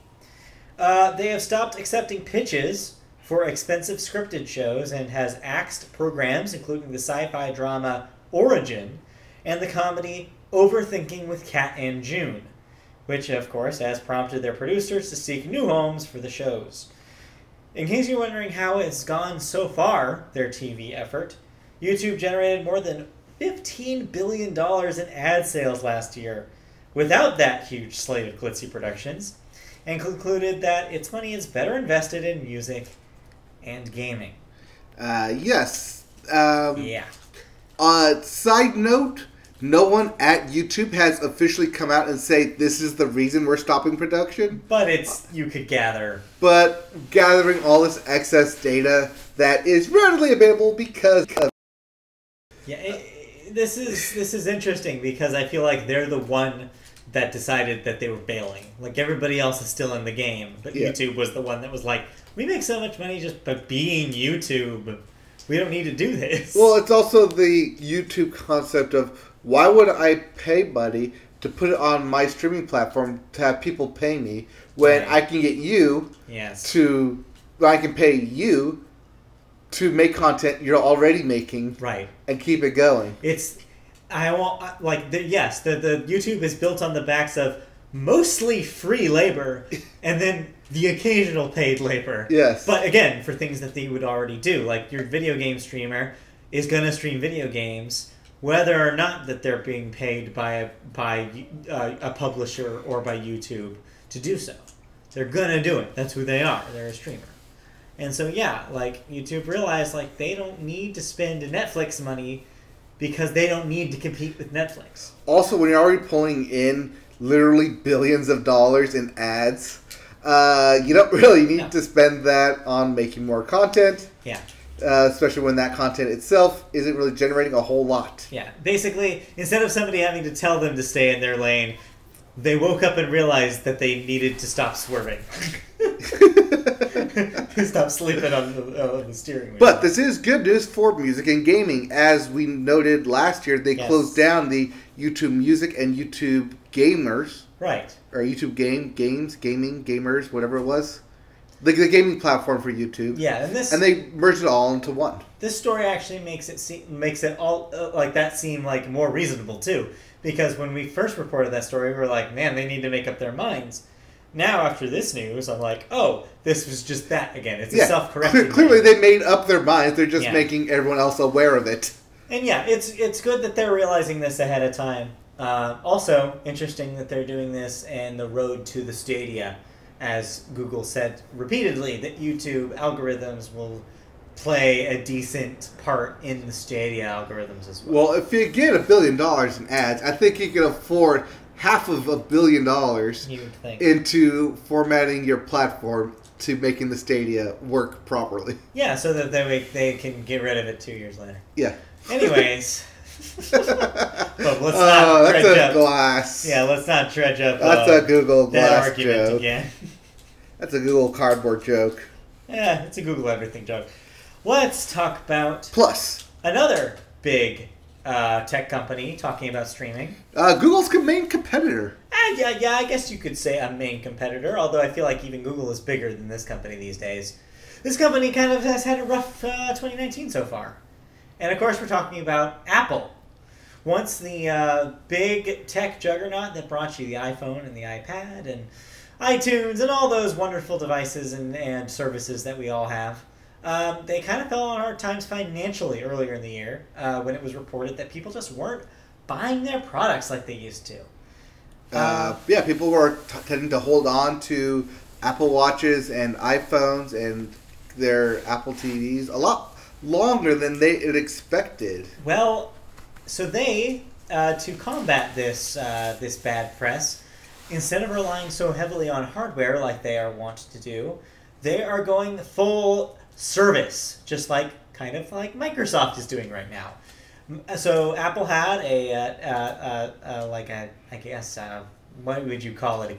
They have stopped accepting pitches for expensive scripted shows and has axed programs, including the sci-fi drama Origin and the comedy Overthinking with Kat and June, which, of course, has prompted their producers to seek new homes for the shows. In case you're wondering how it's gone so far, their TV effort, YouTube generated more than $15 billion in ad sales last year without that huge slate of glitzy productions, and concluded that its money is better invested in music and gaming. Yes. Yeah. Side note, no one at YouTube has officially come out and say this is the reason we're stopping production. But you could gather. But gathering all this excess data that is readily available because of... Yeah, this is interesting because I feel like they're the one that decided that they were bailing. Like, everybody else is still in the game, but Yeah. YouTube was the one that was like, we make so much money just by being YouTube. We don't need to do this. Well, it's also the YouTube concept of why would I pay money to put it on my streaming platform to have people pay me when Right. I can get you Yes. I can pay you to make content you're already making Right. and keep it going. It's, the YouTube is built on the backs of mostly free labor and then the occasional paid labor. Yes. But again, for things that they would already do, like your video game streamer is going to stream video games, whether or not that they're being paid by a publisher or by YouTube to do so. They're going to do it. That's who they are. They're a streamer. And so, yeah, like, YouTube realized, like, they don't need to spend Netflix money because they don't need to compete with Netflix. Also, when you're already pulling in literally billions of dollars in ads, you don't really need to spend that on making more content. Yeah. Especially when that content itself isn't really generating a whole lot. Yeah. Basically, instead of somebody having to tell them to stay in their lane, they woke up and realized that they needed to stop swerving. Stop sleeping on the steering wheel. But this is good news for music and gaming. As we noted last year, they closed down the YouTube Music and YouTube Gamers. Right. Or YouTube Gamers, whatever it was. The gaming platform for YouTube. Yeah, and they merged it all into one. This story actually makes it all like that seem like more reasonable too, because when we first reported that story, we were like, man, they need to make up their minds. Now after this news, I'm like, oh, this was just that again. It's a self-correcting. Clearly, they made up their minds. They're just making everyone else aware of it. And yeah, it's good that they're realizing this ahead of time. Also, interesting that they're doing this and the road to the Stadia. As Google said repeatedly, that YouTube algorithms will play a decent part in the Stadia algorithms as well. Well, if you get $1 billion in ads, I think you can afford $500 million into formatting your platform to making the Stadia work properly. Yeah, so that they can get rid of it 2 years later. Yeah. Anyways. But let's not that's dredge a up. glass. Yeah, let's not dredge up. That's a Google glass that argument joke. Again. That's a Google cardboard joke. Yeah, it's a Google everything joke. Let's talk about Plus another big tech company talking about streaming. Google's main competitor. Yeah, I guess you could say a main competitor. Although I feel like even Google is bigger than this company these days. This company kind of has had a rough 2019 so far. And of course, we're talking about Apple. Once the big tech juggernaut that brought you the iPhone and the iPad and iTunes and all those wonderful devices and services that we all have, they kind of fell on hard times financially earlier in the year when it was reported that people just weren't buying their products like they used to. People were tending to hold on to Apple Watches and iPhones and their Apple TVs a lot longer than they had expected. Well, so they, to combat this this bad press, instead of relying so heavily on hardware like they are wont to do, they are going full service, just like kind of like Microsoft is doing right now. So Apple had what would you call it? A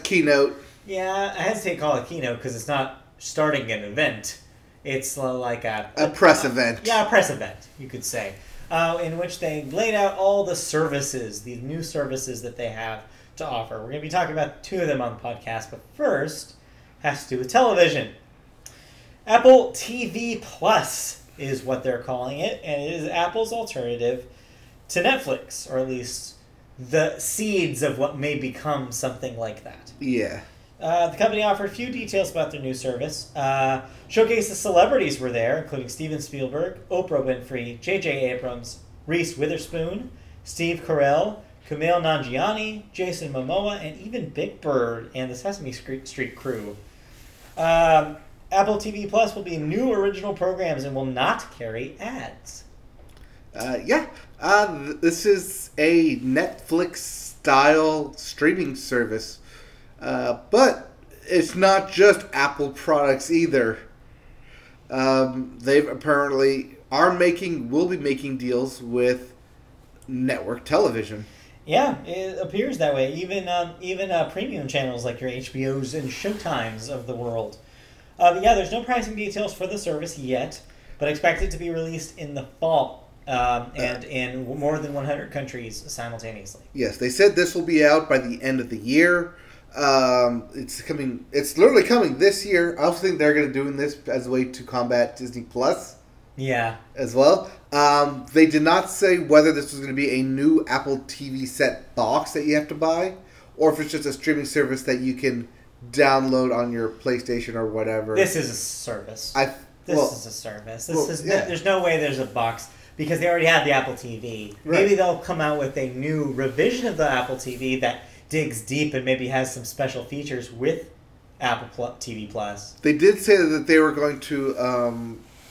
keynote. Yeah, I hesitate to call it a keynote because it's not starting an event. It's like a press event. Yeah, a press event, you could say, in which they laid out all the services, the new services that they have to offer. We're going to be talking about two of them on the podcast, but first has to do with television. Apple TV Plus is what they're calling it, and it is Apple's alternative to Netflix, or at least the seeds of what may become something like that. Yeah. The company offered a few details about their new service. Showcase the celebrities were there, including Steven Spielberg, Oprah Winfrey, J.J. Abrams, Reese Witherspoon, Steve Carell, Kumail Nanjiani, Jason Momoa, and even Big Bird and the Sesame Street crew. Apple TV Plus will be new original programs and will not carry ads. This is a Netflix-style streaming service. But it's not just Apple products either. They've apparently will be making deals with network television. Yeah, it appears that way. Even premium channels like your HBOs and Showtimes of the world. There's no pricing details for the service yet, but expect it to be released in the fall and in more than 100 countries simultaneously. Yes, they said this will be out by the end of the year. It's coming. It's literally coming this year. I also think they're going to doing this as a way to combat Disney Plus. Yeah. As well. They did not say whether this was going to be a new Apple TV set box that you have to buy, or if it's just a streaming service that you can download on your PlayStation or whatever. This is a service. This is a service. There's no way there's a box because they already have the Apple TV. Right. Maybe they'll come out with a new revision of the Apple TV that digs deep and maybe has some special features with TV Plus. They did say that they were going to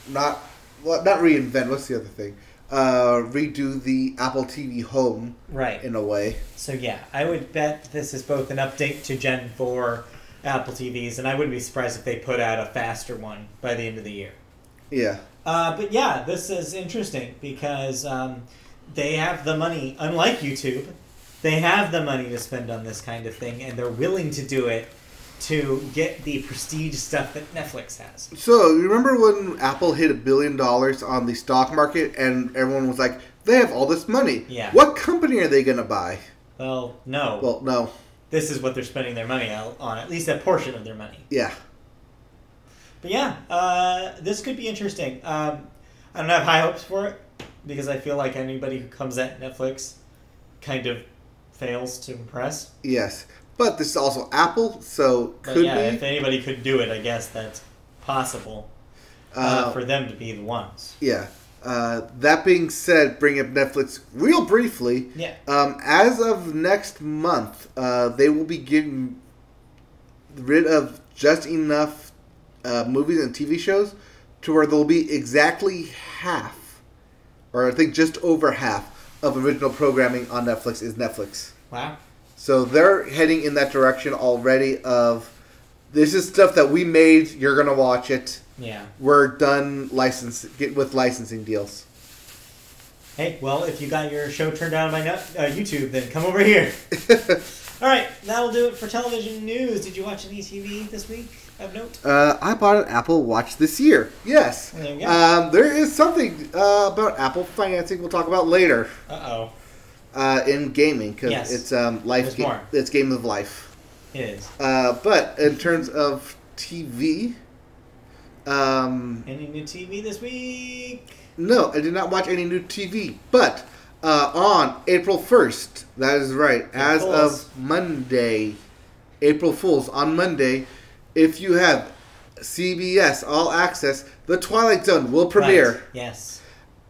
not reinvent. What's the other thing? Redo the Apple TV Home, right? In a way. So yeah, I would bet this is both an update to Gen 4 Apple TVs, and I wouldn't be surprised if they put out a faster one by the end of the year. Yeah. But yeah, this is interesting because they have the money, unlike YouTube, they have the money to spend on this kind of thing, and they're willing to do it to get the prestige stuff that Netflix has. So, you remember when Apple hit $1 billion on the stock market and everyone was like, they have all this money. Yeah. What company are they going to buy? Well, no. Well, no. This is what they're spending their money on, at least a portion of their money. Yeah. But yeah, this could be interesting. I don't have high hopes for it because I feel like anybody who comes at Netflix kind of fails to impress. Yes. But this is also Apple, so But could yeah, be. if anybody could do it, I guess that's possible for them to be the ones. Yeah. That being said, bring up Netflix real briefly. Yeah. As of next month, they will be getting rid of just enough movies and TV shows to where there'll be exactly half, or I think just over half, of original programming on Netflix is Netflix. Wow. So they're heading in that direction already of, this is stuff that we made, you're going to watch it. Yeah. We're done with licensing deals. Hey, well, if you got your show turned on by YouTube, then come over here. All right, that'll do it for television news. Did you watch any TV this week of note? I bought an Apple Watch this year. Yes. There you go. There is something about Apple financing we'll talk about later. Uh-oh. In gaming, because Yes. it's life. It's Game of Life. It is. But in terms of TV, Any new TV this week? no, I did not watch any new TV. But on April 1st, that is right, as Fools. of Monday, April Fools, on Monday, if you have CBS All Access, The Twilight Zone will premiere. Right. Yes.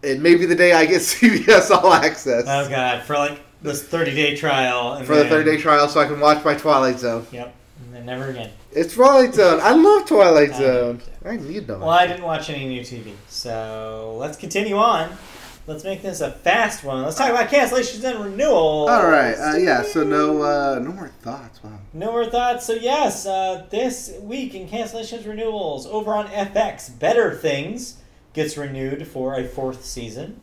It may be the day I get CBS All Access. Oh, God. For, like, this 30-day trial. And for the 30-day trial so I can watch my Twilight Zone. Yep. And then never again. It's Twilight Zone. I love Twilight I Zone. do too. I need them. Well, I didn't watch any new TV. So, let's continue on. Let's make this a fast one. Let's talk about cancellations and renewals. All right. Yeah, so no more thoughts. Wow. No more thoughts. So, yes, this week in cancellations renewals, over on FX, Better Things gets renewed for a 4th season.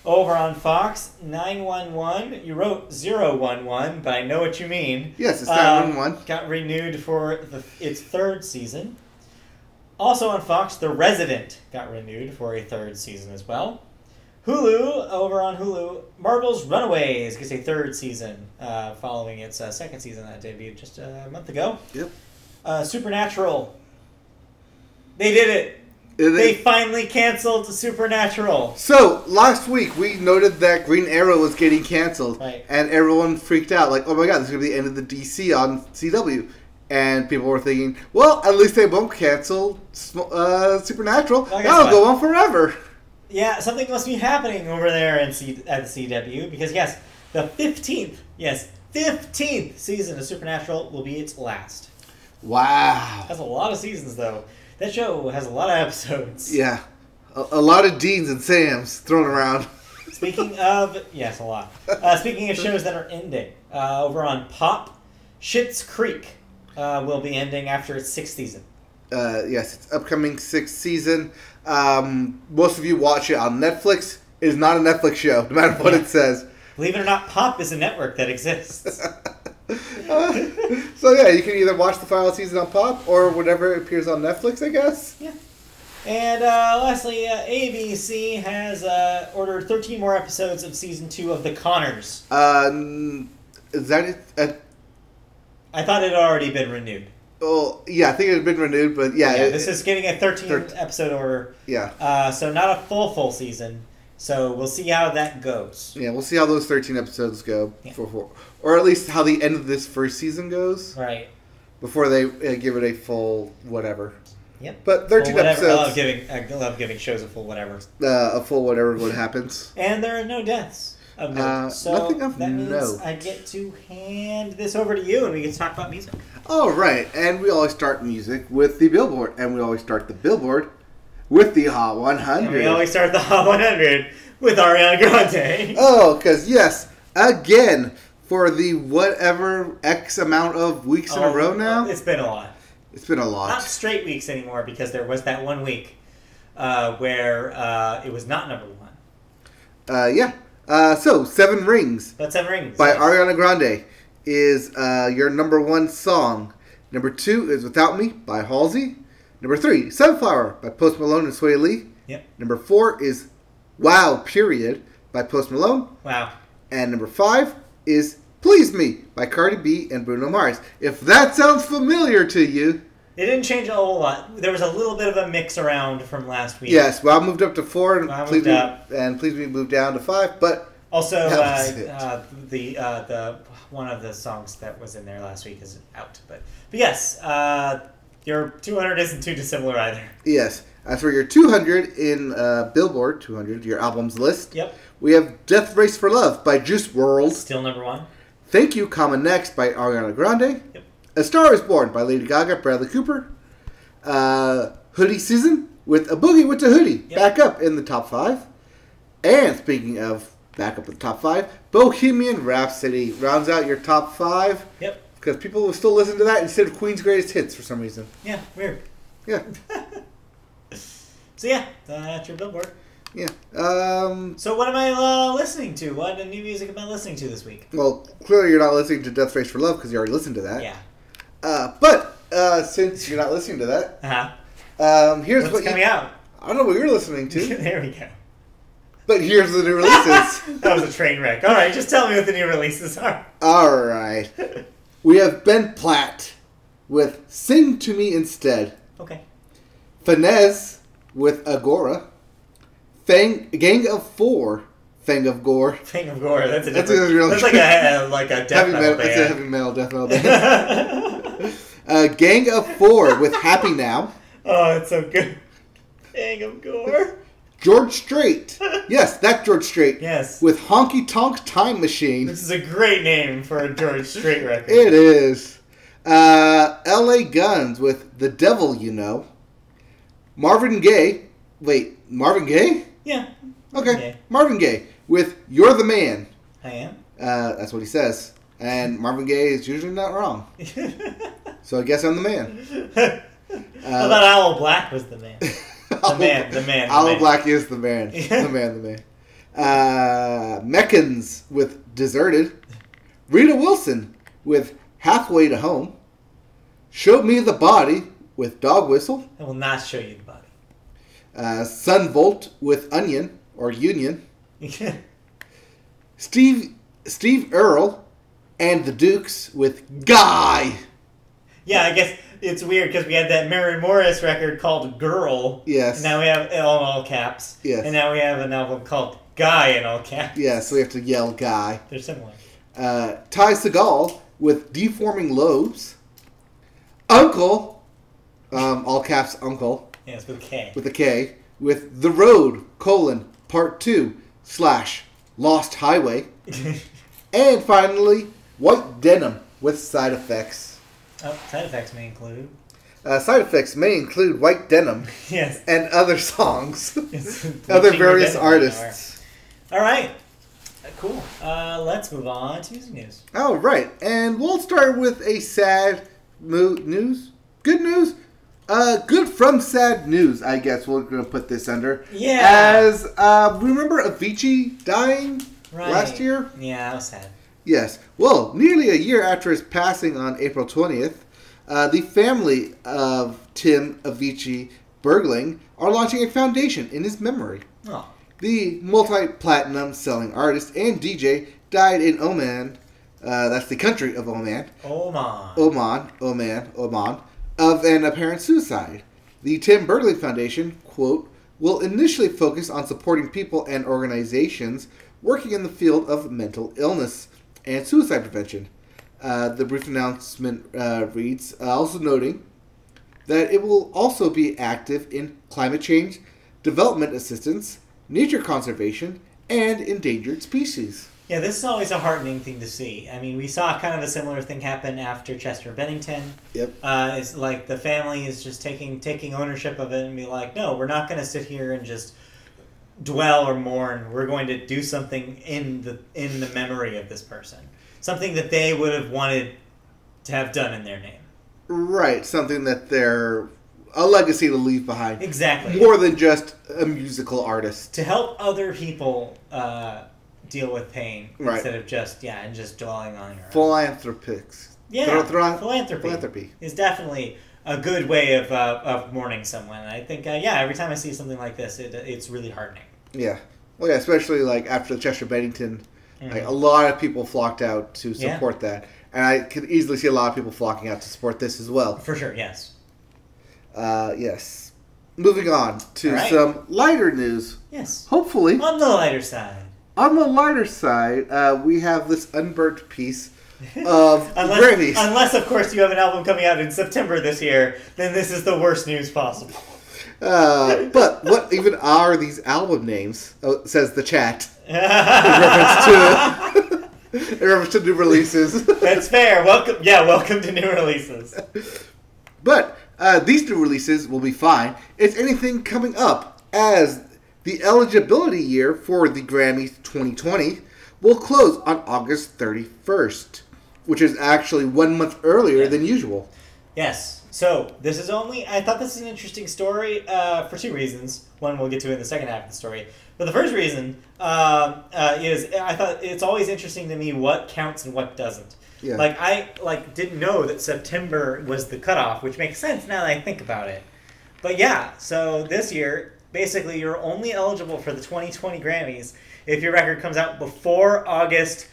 Over on Fox, 911, you wrote 011, but I know what you mean. Yes, it's 911. Got renewed for its 3rd season. Also on Fox, The Resident got renewed for a 3rd season as well. Hulu, over on Hulu, Marvel's Runaways gets a 3rd season following its 2nd season that debuted just a month ago. Yep. Supernatural. They did it. They finally canceled Supernatural. So, last week we noted that Green Arrow was getting canceled. Right. And everyone freaked out. Like, oh my god, this is going to be the end of the DC on CW. And people were thinking, well, at least they won't cancel Supernatural. Well, That'll go on forever. Yeah, something must be happening over there at the CW. Because, yes, the 15th season of Supernatural will be its last. Wow. That's a lot of seasons, though. That show has a lot of episodes. Yeah. A lot of Deans and Sams thrown around. Speaking of... Yes, a lot. Speaking of shows that are ending, over on Pop, Schitt's Creek will be ending after its 6th season. Yes, it's upcoming 6th season. Most of you watch it on Netflix. It is not a Netflix show, no matter what it says. Believe it or not, Pop is a network that exists. So yeah, you can either watch the final season on Pop or whatever appears on Netflix, I guess. Yeah. And lastly, ABC has ordered 13 more episodes of season 2 of The Conners. Is that it? I thought it had already been renewed. Oh, yeah, I think it had been renewed, but yeah. This is getting a 13 episode order. Yeah. So not a full season. So we'll see how that goes. Yeah, we'll see how those 13 episodes go. Yeah. Or at least how the end of this first season goes. Right. Before they give it a full whatever. Yep. But 13 episodes. I love giving shows a full whatever. A full whatever what happens. And there are no deaths. of note. So nothing of that means note. I get to hand this over to you, and we can talk about music. All right, and we always start music with the Billboard, and we always start the Billboard with the Hot 100. And we always start the Hot 100 with Ariana Grande. Oh, because yes, again, for the whatever X amount of weeks in a row now. It's been a lot. It's been a lot. Not straight weeks anymore, because there was that 1 week where it was not number one. Yeah. So, Seven Rings. But Seven Rings. By yes. Ariana Grande is your number one song. Number 2 is Without Me by Halsey. Number 3, Sunflower by Post Malone and Sway Lee. Yep. Number 4 is Wow, Period by Post Malone. Wow. And number 5 is Please Me by Cardi B and Bruno Mars. If that sounds familiar to you. It didn't change a whole lot. There was a little bit of a mix around from last week. Yes, Wow moved up to 4 and Wow Please moved Me up. and Please Me moved down to 5, but Also, that was it. the one of the songs that was in there last week is out. But yes, your 200 isn't too dissimilar either. Yes. As for your 200 in Billboard 200, your albums list, Yep. we have Death Race for Love by Juice WRLD. Still number one. Thank You, Comma Next by Ariana Grande. Yep. A Star Is Born by Lady Gaga, Bradley Cooper. Hoodie Season with A Boogie with the Hoodie. Yep. Back up in the top 5. And speaking of back up in the top 5, Bohemian Rhapsody rounds out your top 5. Yep. Because people will still listen to that instead of Queen's Greatest Hits for some reason. Yeah, weird. Yeah. So yeah, that's your Billboard. Yeah. So what am I listening to? What new music am I listening to this week? Well, clearly you're not listening to Death Race for Love because you already listened to that. Yeah. But since you're not listening to that, Uh-huh. here's What's what coming out? I don't know what you're listening to, There we go. but here's the new releases. That was a train wreck. All right, just tell me what the new releases are. All right. We have Ben Platt with Sing to Me Instead. Okay. Finesse with Agora. Gang of Four. Fang of Gore. Fang of Gore. That's a That's different. a real- That's like a death metal It's a band. heavy metal, death metal band. Gang of Four with Happy Now. Oh, it's so good. Fang of Gore. George Strait. Yes, that George Strait. Yes. With Honky Tonk Time Machine. This is a great name for a George Strait record. It is. L.A. Guns with The Devil You Know. Marvin Gaye. Wait, Marvin Gaye? Yeah. Okay. Okay. Marvin Gaye with You're the Man. I am. That's what he says. And Marvin Gaye is usually not wrong. So I guess I'm the man. I thought Owl Black was the man. The man. Owl Black is the man. The man. Meccans with Deserted. Rita Wilson with Halfway to Home. Show Me the Body with Dog Whistle. I will not show you the body. Sun Volt with Onion or Union. Steve Earle and the Dukes with Guy. Yeah, I guess it's weird because we had that Mary Morris record called Girl. Yes. And now we have all caps. Yes. And now we have an album called Guy in all caps. Yeah, so we have to yell Guy. They're similar. Ty Segall with Deforming Lobes. Uncle, all caps Uncle, Yeah, it's with a K. with a K, with The Road, Part 2, / Lost Highway. And finally, White Denim with Side Effects. Oh, side effects may include. Side Effects may include White Denim Yes. and other songs. It's Other bleaching various your denim artists. All right. Cool. Let's move on to music news. All right, and we'll start with a sad news. Good news. Good from sad news, I guess we're going to put this under. Yeah. As, remember Avicii dying last year? Yeah, that was sad. Yes. Well, nearly a year after his passing on April 20th, the family of Tim Avicii Bergling are launching a foundation in his memory. Oh. The multi-platinum selling artist and DJ died in Oman. That's the country of Oman. Oman, of an apparent suicide. The Tim Bergling Foundation, quote, will initially focus on supporting people and organizations working in the field of mental illness and suicide prevention. The brief announcement reads, also noting that it will also be active in climate change, development assistance, nature conservation, and endangered species. Yeah, this is always a heartening thing to see. I mean, we saw kind of a similar thing happen after Chester Bennington. Yep. It's like the family is just taking ownership of it and be like, no, we're not going to sit here and just dwell or mourn. We're going to do something in the memory of this person, something that they would have wanted to have done in their name. Right, something that they're a legacy to leave behind. Exactly. More than just a musical artist. To help other people deal with pain Right. instead of just dwelling on your own. Philanthropics. Yeah, philanthropy. philanthropy is definitely a good way of mourning someone. I think, every time I see something like this, it's really heartening. Yeah. Well, yeah, especially like after the Chester Bennington, like a lot of people flocked out to support that. And I could easily see a lot of people flocking out to support this as well. For sure, yes. Yes. Moving on to some lighter news. Yes. Hopefully. On the lighter side. On the lighter side, we have this unburnt piece of Grammys. Unless, of course, you have an album coming out in September this year, then this is the worst news possible. But what even are these album names? Oh, says the chat. In reference to new releases. That's fair. Welcome to new releases. But these new releases will be fine. It's anything coming up, as the eligibility year for the Grammys 2020 will close on August 31st, which is actually 1 month earlier than usual. Yes. So, I thought this is an interesting story for two reasons. One we'll get to in the second half of the story. But the first reason is I thought it's always interesting to me what counts and what doesn't. Yeah. I didn't know that September was the cutoff, which makes sense now that I think about it. But yeah, so this year, basically you're only eligible for the 2020 Grammys if your record comes out before August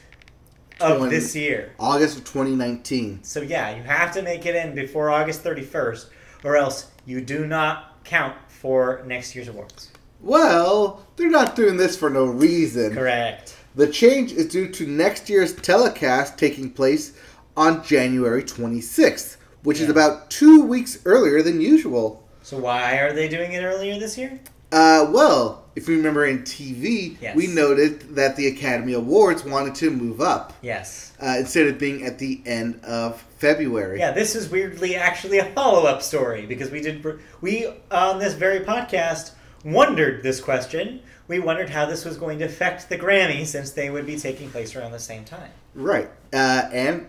of this year. August of 2019. So yeah, you have to make it in before August 31st, or else you do not count for next year's awards. Well, they're not doing this for no reason. Correct. The change is due to next year's telecast taking place on January 26th, which is about 2 weeks earlier than usual. So why are they doing it earlier this year? Well, if you remember in TV, Yes. we noted that the Academy Awards wanted to move up. Yes. Instead of being at the end of February. Yeah, this is weirdly actually a follow-up story, because we on this very podcast wondered this question. We wondered how this was going to affect the Grammys, since they would be taking place around the same time. Right. And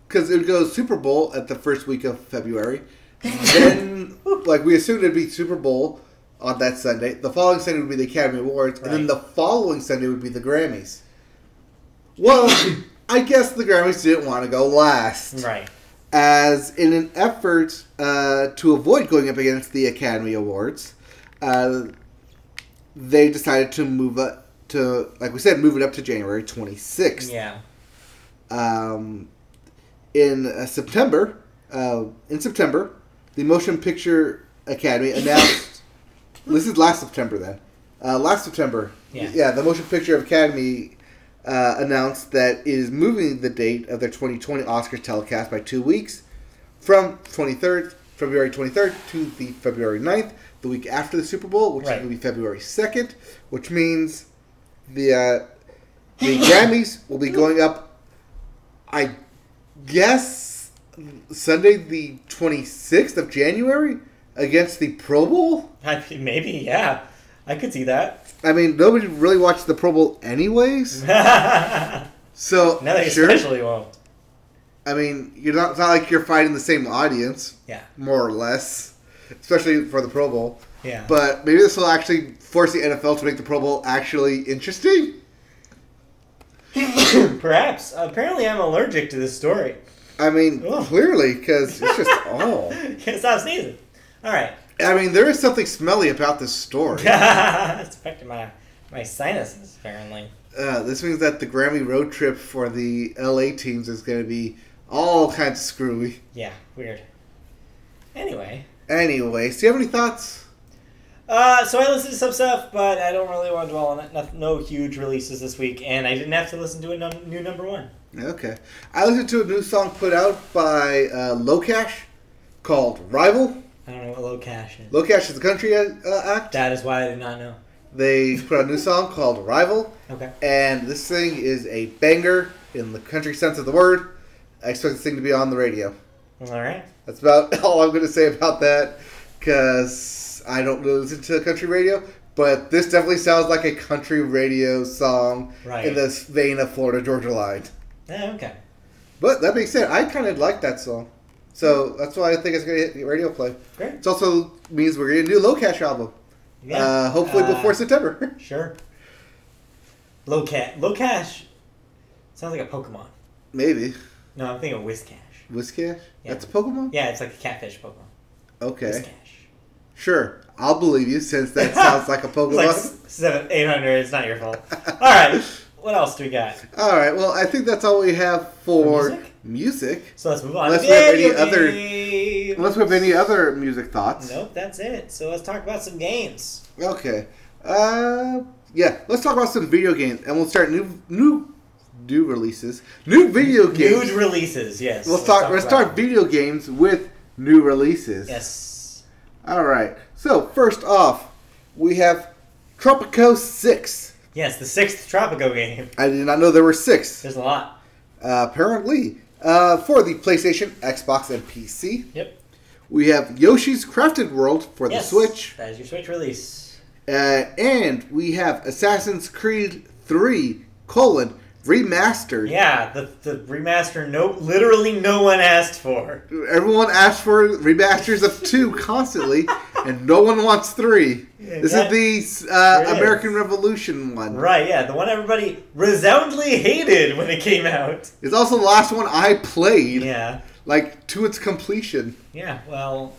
because it would go Super Bowl at the first week of February. Then, we assumed it'd be Super Bowl on that Sunday. The following Sunday would be the Academy Awards. Right. And then the following Sunday would be the Grammys. Well, I guess the Grammys didn't want to go last. Right. As in an effort to avoid going up against the Academy Awards, they decided to move it move it up to January 26th. Yeah. In September, the Motion Picture Academy announced. This is last September then. Last September. Yeah. The Motion Picture Academy announced that it is moving the date of their 2020 Oscars telecast by 2 weeks from February 23rd to the February 9th, the week after the Super Bowl, which is going to be February 2nd, which means the Grammys will be going up, I guess, Sunday the 26th of January against the Pro Bowl? Maybe, yeah. I could see that. I mean, nobody really watched the Pro Bowl anyways. So, No, they sure. especially won't. I mean, it's not like you're fighting the same audience. Yeah. More or less. Especially for the Pro Bowl. Yeah. But maybe this will actually force the NFL to make the Pro Bowl actually interesting. Perhaps. Apparently I'm allergic to this story. I mean, clearly, because it's just, Can't stop sneezing. Alright. I mean, there is something smelly about this story. It's affecting my sinuses, apparently. This means that the Grammy road trip for the LA teams is going to be all kinds of screwy. Yeah, weird. Anyways, do you have any thoughts? so I listened to some stuff, but I don't really want to dwell on it. No huge releases this week, and I didn't have to listen to a new number one. Okay. I listened to a new song put out by Locash called Rival. I don't know what Low Cash is. Locash is the country act. That is why I did not know. They put out a new song called Arrival. Okay. And this thing is a banger in the country sense of the word. I expect this thing to be on the radio. All right. That's about all I'm going to say about that, because I don't really listen to country radio. But this definitely sounds like a country radio song in the vein of Florida Georgia Line. Okay. But that being said, I kind of like that song. So that's why I think it's going to hit radio play. Great. It also means we're getting a new Low Cash album. Yeah. Hopefully before September. Sure. Low Cash sounds like a Pokemon. Maybe. No, I'm thinking of Whiscash. Whiscash? Yeah. That's a Pokemon? Yeah, it's like a catfish Pokemon. Okay. Whiscash. Sure. I'll believe you since that sounds like a Pokemon. It's like 800. It's not your fault. All right. What else do we got? All right. Well, I think that's all we have for music. So let's move on. Unless we have any other music thoughts. Nope, that's it. So let's talk about some games. Okay. Yeah. Let's talk about some video games, and we'll start new releases. New video games. New releases. Yes. Let's start video games with new releases. Yes. All right. So first off, we have Tropico 6. Yes, the 6th Tropico game. I did not know there were 6. There's a lot. Apparently. For the PlayStation, Xbox, and PC. Yep. We have Yoshi's Crafted World for the Switch. That is your Switch release. And we have Assassin's Creed 3, Remastered. Yeah, the remaster literally no one asked for. Everyone asked for remasters of 2 constantly, and no one wants 3. This is the American Revolution one. Right, yeah, the one everybody resoundingly hated when it came out. It's also the last one I played. Yeah. Like, to its completion. Yeah, well,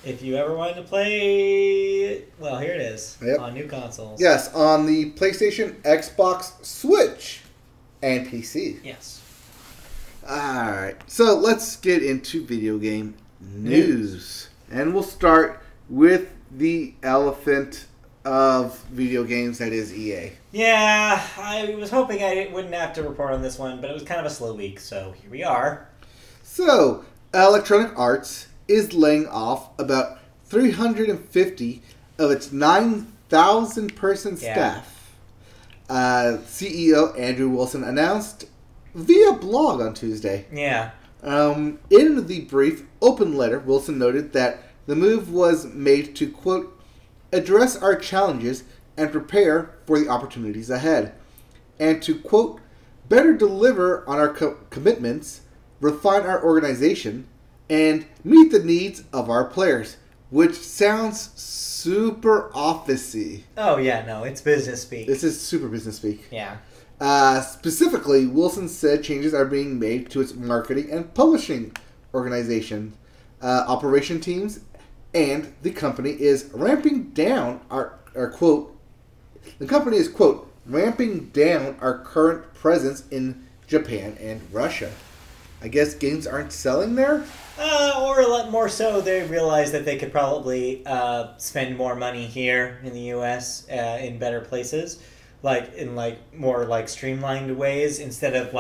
if you ever wanted to play, well, here it is on new consoles. Yes, on the PlayStation, Xbox, Switch, and PC. Yes. Alright, so let's get into video game news. And we'll start with the elephant of video games, that is EA. Yeah, I was hoping I wouldn't have to report on this one, but it was kind of a slow week, so here we are. So, Electronic Arts is laying off about 350 of its 9,000-person staff. CEO Andrew Wilson announced via blog on Tuesday. Yeah. In the brief open letter, Wilson noted that the move was made to, quote, address our challenges and prepare for the opportunities ahead, and to, quote, better deliver on our commitments, refine our organization, and meet the needs of our players, which sounds super office-y. Oh, yeah, no, it's business speak. This is super business speak. Yeah. Specifically, Wilson said changes are being made to its marketing and publishing organization, operation teams, and the company is ramping down our quote, the company is, quote, ramping down our current presence in Japan and Russia. I guess games aren't selling there? Or a lot more so, they realized that they could probably spend more money here in the U.S. In better places, like in more streamlined ways, instead of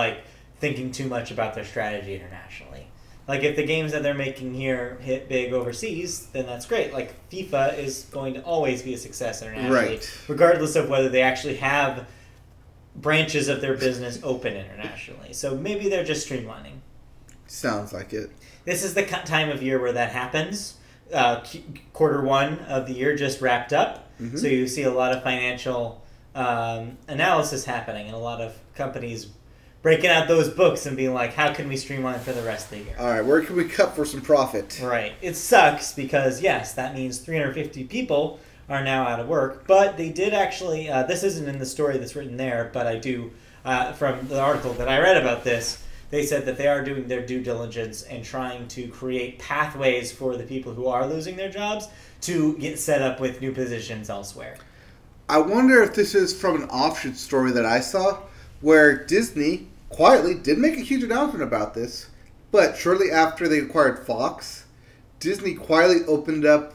thinking too much about their strategy internationally. Like if the games that they're making here hit big overseas, then that's great. Like FIFA is going to always be a success internationally, regardless of whether they actually have branches of their business open internationally. So maybe they're just streamlining. Sounds like it. This is the time of year where that happens. Quarter 1 of the year just wrapped up, so you see a lot of financial analysis happening and a lot of companies breaking out those books and being like, how can we streamline for the rest of the year? All right, where can we cut for some profit? Right. It sucks because, yes, that means 350 people are now out of work, but they did actually, this isn't in the story that's written there, but I do, from the article that I read about this, they said that they are doing their due diligence and trying to create pathways for the people who are losing their jobs to get set up with new positions elsewhere. I wonder if this is from an offshoot story that I saw, where Disney quietly did make a huge announcement about this, but shortly after they acquired Fox, Disney quietly opened up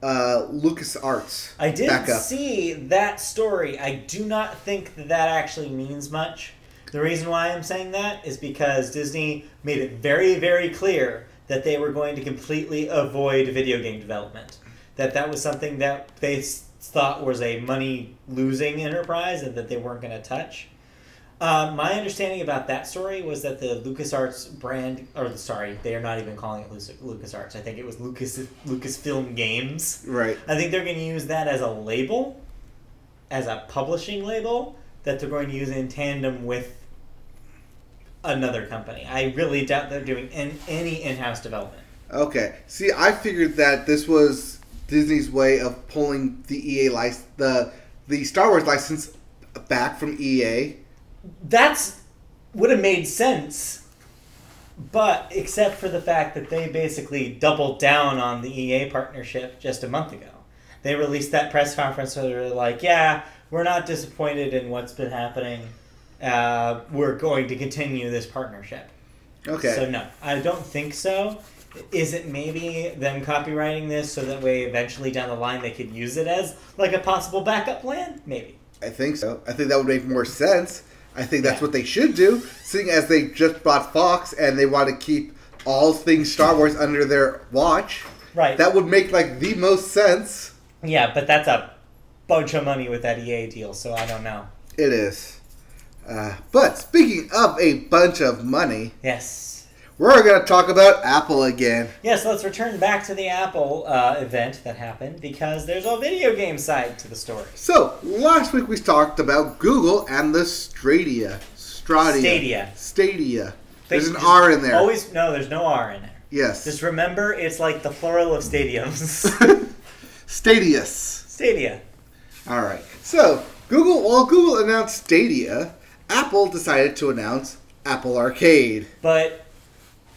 LucasArts. I did see that story. I do not think that actually means much. The reason why I'm saying that is because Disney made it very, very clear that they were going to completely avoid video game development. That was something that thought was a money-losing enterprise and that they weren't going to touch. My understanding about that story was that the LucasArts brand, they are not even calling it LucasArts. I think it was Lucasfilm Games. Right. I think they're going to use that as a label, as a publishing label, that they're going to use in tandem with another company. I really doubt they're doing any in-house development. Okay. See, I figured that this was Disney's way of pulling the EA license, the Star Wars license back from EA. That's would have made sense, but except for the fact that they basically doubled down on the EA partnership just a month ago. They released that press conference where they're like, yeah, we're not disappointed in what's been happening. We're going to continue this partnership. Okay. So no, I don't think so. Is it maybe them copywriting this so that way eventually down the line they could use it as like a possible backup plan? Maybe. I think so. I think that would make more sense. I think that's what they should do, seeing as they just bought Fox and they want to keep all things Star Wars under their watch. Right. That would make like the most sense. Yeah, but that's a bunch of money with that EA deal, so I don't know. It is. But speaking of a bunch of money, Yes. we're going to talk about Apple again. Yes, let's return back to the Apple event that happened because there's a video game side to the story. So, last week we talked about Google and the Stadia. Stadia. There's an R in there. No, there's no R in there. Yes. Just remember, it's like the plural of stadiums. Stadia. All right. So, Google announced Stadia, Apple decided to announce Apple Arcade. But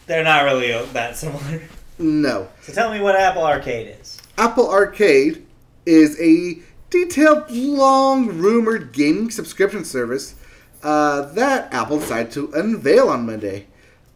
they're not really that similar. No. So tell me what Apple Arcade is. Apple Arcade is a detailed, long-rumored gaming subscription service that Apple decided to unveil on Monday.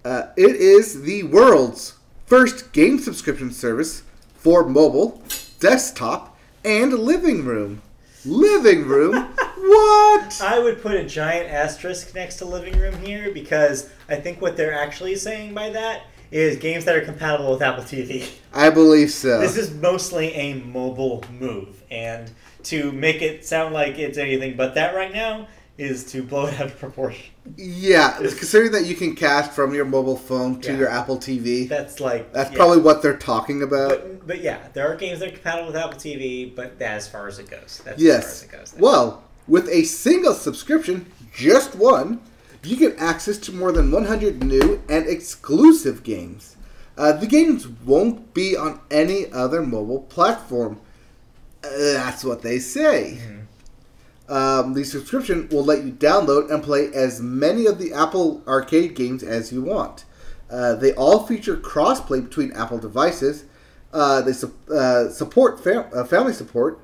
It is the world's first game subscription service for mobile, desktop, and living room. Living room? What? I would put a giant asterisk next to living room here because I think what they're actually saying by that is games that are compatible with Apple TV. I believe so. This is mostly a mobile move, and to make it sound like it's anything but that right now is to blow it out of proportion. Yeah, considering that you can cast from your mobile phone to your Apple TV. That's probably what they're talking about. But yeah, there are games that are compatible with Apple TV, but as far as it goes. That's yes. As far as it goes. Well, with a single subscription, just one, you get access to more than 100 new and exclusive games. The games won't be on any other mobile platform. That's what they say. Mm-hmm. The subscription will let you download and play as many of the Apple Arcade games as you want. They all feature crossplay between Apple devices. They support family support,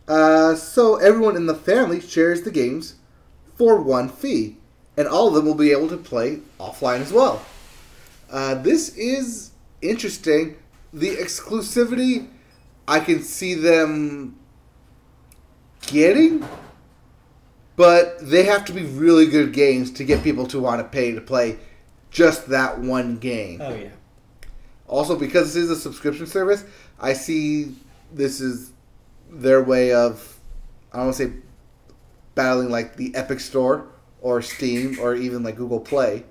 so everyone in the family shares the games for one fee, and all of them will be able to play offline as well. This is interesting. The exclusivity, I can see them getting, but they have to be really good games to get people to want to pay to play just that one game. Oh, yeah. Also, because this is a subscription service, I see this is their way of, I don't want to say battling like the Epic Store or Steam or even like Google Play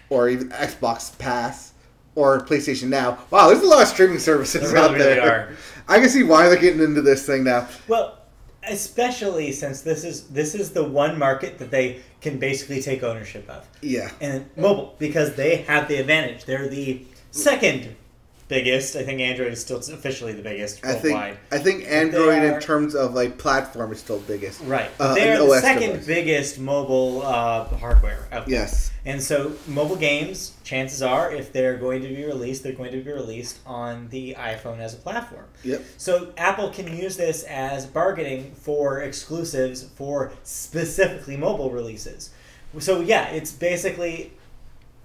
or even Xbox Pass or PlayStation Now. Wow, there's a lot of streaming services out there. Really are. I can see why they're getting into this thing now. Well, especially since this is the one market that they can basically take ownership of. Yeah. And mobile, because they have the advantage. They're the second biggest. I think Android is still officially the biggest worldwide. I think Android in terms of like platform is still the biggest. Right. They're the second biggest mobile hardware out there. Yes. And so mobile games, chances are, if they're going to be released, they're going to be released on the iPhone as a platform. Yep. So Apple can use this as bargaining for exclusives for specifically mobile releases. So yeah, it's basically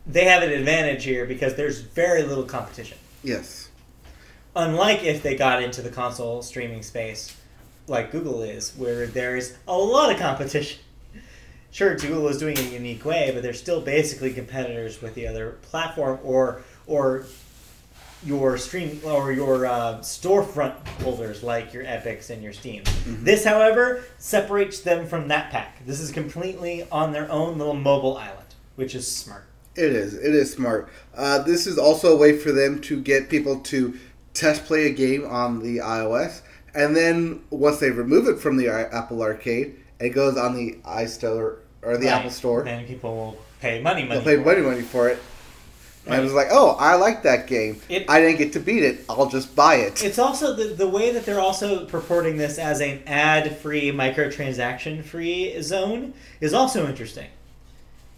they have an advantage here because there's very little competition. Yes. Unlike if they got into the console streaming space like Google is, where there's a lot of competition. Sure, Google is doing it in a unique way, but they're still basically competitors with the other platform or your stream or your storefront holders like your Epics and your Steam. This, however, separates them from that pack. This is completely on their own little mobile island, which is smart. It is. It is smart. This is also a way for them to get people to test play a game on the iOS, and then once they remove it from the Apple Arcade, it goes on the iStore or the Apple Store. Then people will pay money They'll pay money for it. And I was like, oh, I like that game. I didn't get to beat it. I'll just buy it. It's also the way that they're also purporting this as an ad-free, microtransaction-free zone is also interesting.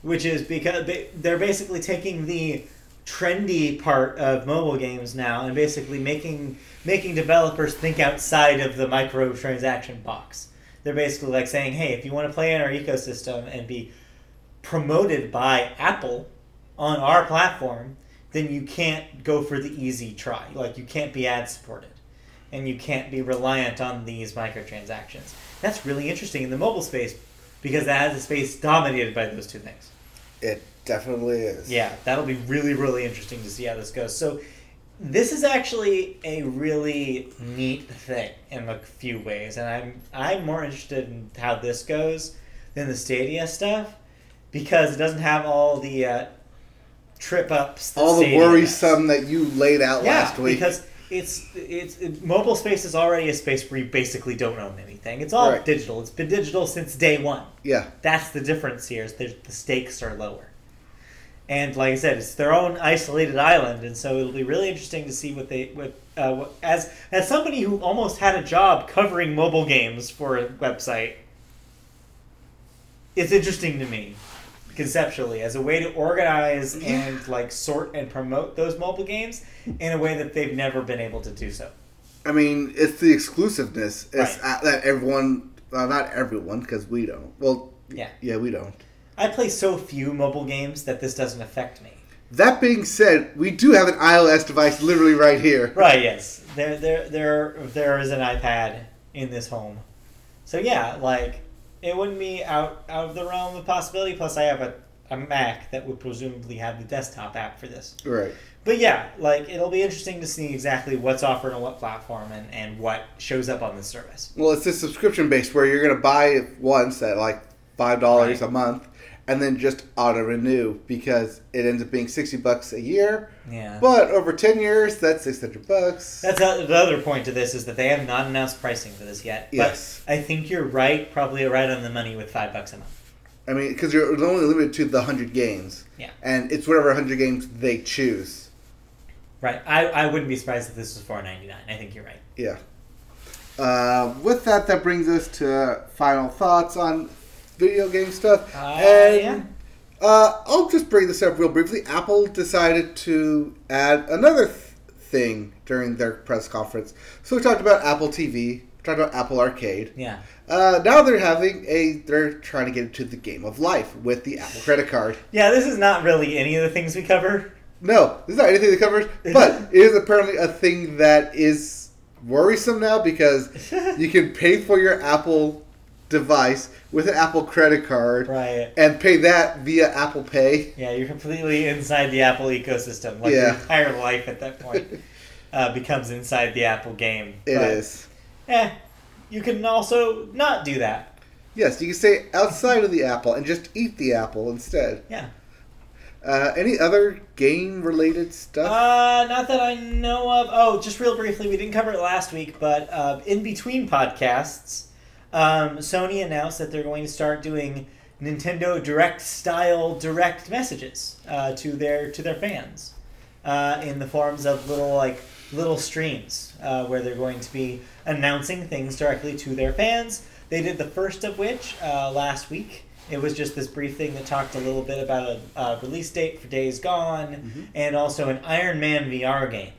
Which is because they're basically taking the trendy part of mobile games now and basically making developers think outside of the microtransaction box. They're basically like saying, hey, if you want to play in our ecosystem and be promoted by Apple on our platform, then you can't go for the easy try. Like, you can't be ad supported. And you can't be reliant on these microtransactions. That's really interesting in the mobile space because that has a space dominated by those two things. It definitely is. Yeah, that'll be really, really interesting to see how this goes. So this is actually a really neat thing in a few ways. And I'm more interested in how this goes than the Stadia stuff because it doesn't have all the trip-ups. All the worrisome that you laid out last week. Because it's mobile space is already a space where you basically don't own anything. It's all digital. It's been digital since day one. Yeah, that's the difference here. Is the stakes are lower, and like I said, it's their own isolated island, and so it'll be really interesting to see as somebody who almost had a job covering mobile games for a website. It's interesting to me. Conceptually, as a way to organize and like sort and promote those mobile games in a way that they've never been able to do so. I mean, it's the exclusiveness that everyone, not everyone, because we don't. Well, yeah, we don't. I play so few mobile games that this doesn't affect me. That being said, we do have an iOS device literally right here. Right. Yes. There is an iPad in this home. So yeah, like. It wouldn't be out of the realm of possibility. Plus, I have a Mac that would presumably have the desktop app for this. Right. But yeah, like it'll be interesting to see exactly what's offered on what platform and what shows up on this service. Well, it's a subscription based where you're going to buy it once at like $5 a month, and then just auto renew because it ends up being $60 a year. Yeah. But over 10 years, that's $600. That's the other point to this is that they have not announced pricing for this yet. Yes. But I think you're right, probably right on the money with $5 a month. I mean, because you're only limited to the 100 games. Yeah. And it's whatever 100 games they choose. Right. I wouldn't be surprised if this was $4.99. I think you're right. Yeah. With that brings us to final thoughts on video game stuff. I'll just bring this up real briefly. Apple decided to add another thing during their press conference. So we talked about Apple TV, we talked about Apple Arcade. Yeah. Now they're trying to get into the game of life with the Apple credit card. Yeah, this is not really any of the things we cover. No, this is not anything that covers, but it is apparently a thing that is worrisome now because you can pay for your Apple device with an Apple credit card and pay that via Apple Pay. Yeah, you're completely inside the Apple ecosystem. Like your entire life at that point becomes inside the Apple game. It is. You can also not do that. Yes, you can stay outside of the Apple and just eat the Apple instead. Yeah. Any other game-related stuff? Not that I know of. Oh, just real briefly, we didn't cover it last week, but in between podcasts, Sony announced that they're going to start doing Nintendo Direct style direct messages to their fans in the forms of little streams where they're going to be announcing things directly to their fans. They did the first of which last week. It was just this brief thing that talked a little bit about a release date for Days Gone and also an Iron Man VR game.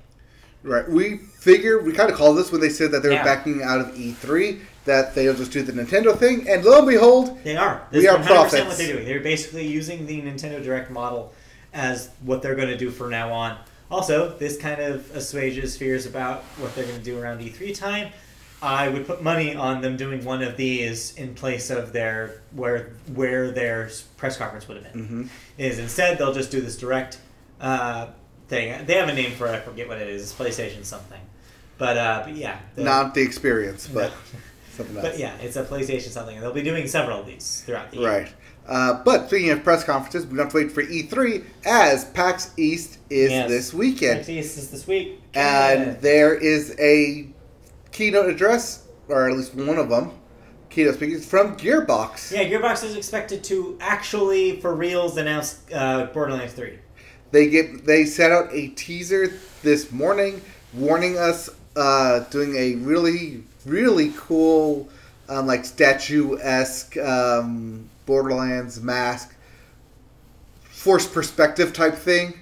Right. We kind of called this when they said that they were backing out of E3, that they'll just do the Nintendo thing, and lo and behold, they are. We are prophets. What they're doing. They're basically using the Nintendo Direct model as what they're going to do from now on. Also, this kind of assuages fears about what they're going to do around E3 time. I would put money on them doing one of these in place of their where their press conference would have been. Is instead they'll just do this direct thing. They have a name for it. I forget what it is. It's PlayStation something. But yeah. Not the experience, but something else. But yeah, it's a PlayStation something. And they'll be doing several of these throughout the year. Right. But speaking of press conferences, we don't have to wait for E3 as PAX East is this weekend. PAX East is this week. And there is a keynote address, or at least one of them, keynote speakers, from Gearbox. Yeah, Gearbox is expected to actually, for reals, announce Borderlands 3. They set out a teaser this morning warning us doing a really, really cool, like statue-esque Borderlands mask, forced perspective type thing.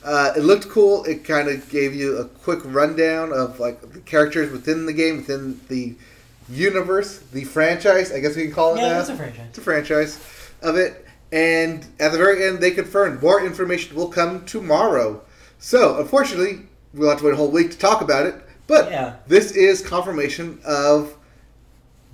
It looked cool. It kind of gave you a quick rundown of like the characters within the game, within the universe, the franchise, I guess we can call it now. Yeah, it's a franchise. It's a franchise of it. And at the very end, they confirmed more information will come tomorrow. So, unfortunately, we'll have to wait a whole week to talk about it. But this is confirmation of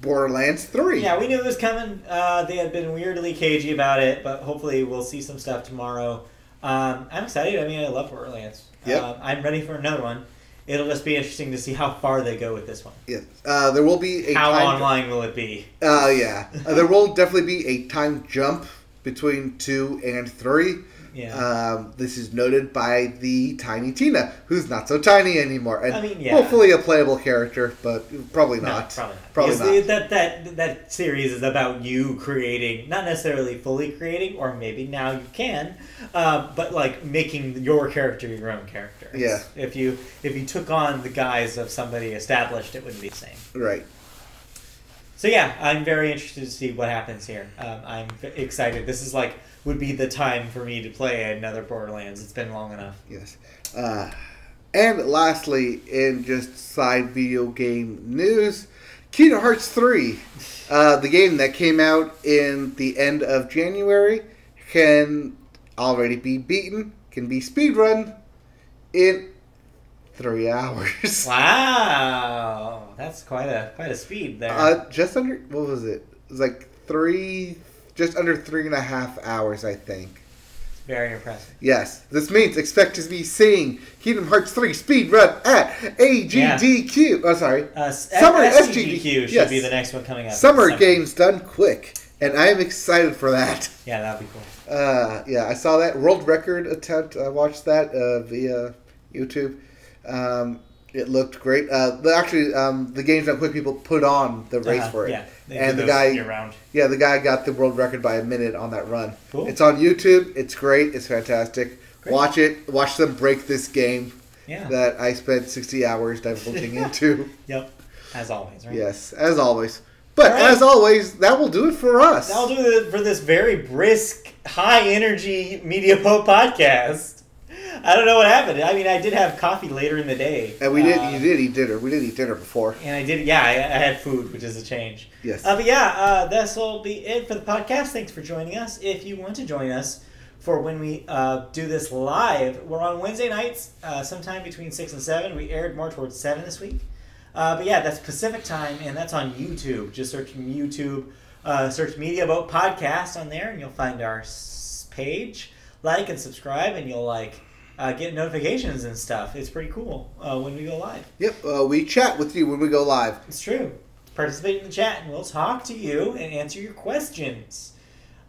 Borderlands 3. Yeah, we knew it was coming. They had been weirdly cagey about it, but hopefully we'll see some stuff tomorrow. I'm excited. I mean, I love Borderlands. Yep. I'm ready for another one. It'll just be interesting to see how far they go with this one. Yeah. There will be a How online will it be? Yeah. There will definitely be a time jump between 2 and 3. Yeah. This is noted by the Tiny Tina, who's not so tiny anymore. And I mean, yeah. hopefully a playable character, but probably not. No, probably not. Probably not. That series is about you creating, not necessarily fully creating, or maybe now you can, but like making your character your own character. Yeah. If you took on the guise of somebody established, it wouldn't be the same. Right. So yeah, I'm very interested to see what happens here. I'm excited. This is would be the time for me to play another Borderlands. It's been long enough. Yes. And lastly, in just side video game news, Kingdom Hearts 3, the game that came out in the end of January, can already be beaten, can be speedrun in 3 hours. Wow, that's quite a speed there. Just under, what was it? It was like just under 3.5 hours, I think. It's very impressive. Yes, this means expect to be seeing Kingdom Hearts 3 speedrun at AGDQ. Yeah. Oh, sorry. Summer SGDQ should be the next one coming up. Summer games done quick, and I am excited for that. Yeah, that'd be cool. Yeah, I saw that world record attempt. I watched that via YouTube. It looked great. The games done quick people put on the race for it. Yeah, and the guy got the world record by a minute on that run. Cool. It's on YouTube. It's great. It's fantastic. Great. Watch it. Watch them break this game. Yeah. That I spent 60 hours divulging into. Yep. As always, right? Yes, as always. But as always, that will do it for us. That'll do it for this very brisk, high energy Media Pope podcast. I don't know what happened. I mean, I did have coffee later in the day. And you did eat dinner. We did eat dinner before. And I did, I had food, which is a change. Yes. But yeah, this will be it for the podcast. Thanks for joining us. If you want to join us for when we do this live, we're on Wednesday nights, sometime between 6 and 7. We aired more towards 7 this week. But yeah, that's Pacific time, and that's on YouTube. Just search YouTube, search Media Boat Podcast on there, and you'll find our page. Like and subscribe, and you'll get notifications and stuff. It's pretty cool when we go live. Yep, we chat with you when we go live. It's true. Participate in the chat, and we'll talk to you and answer your questions.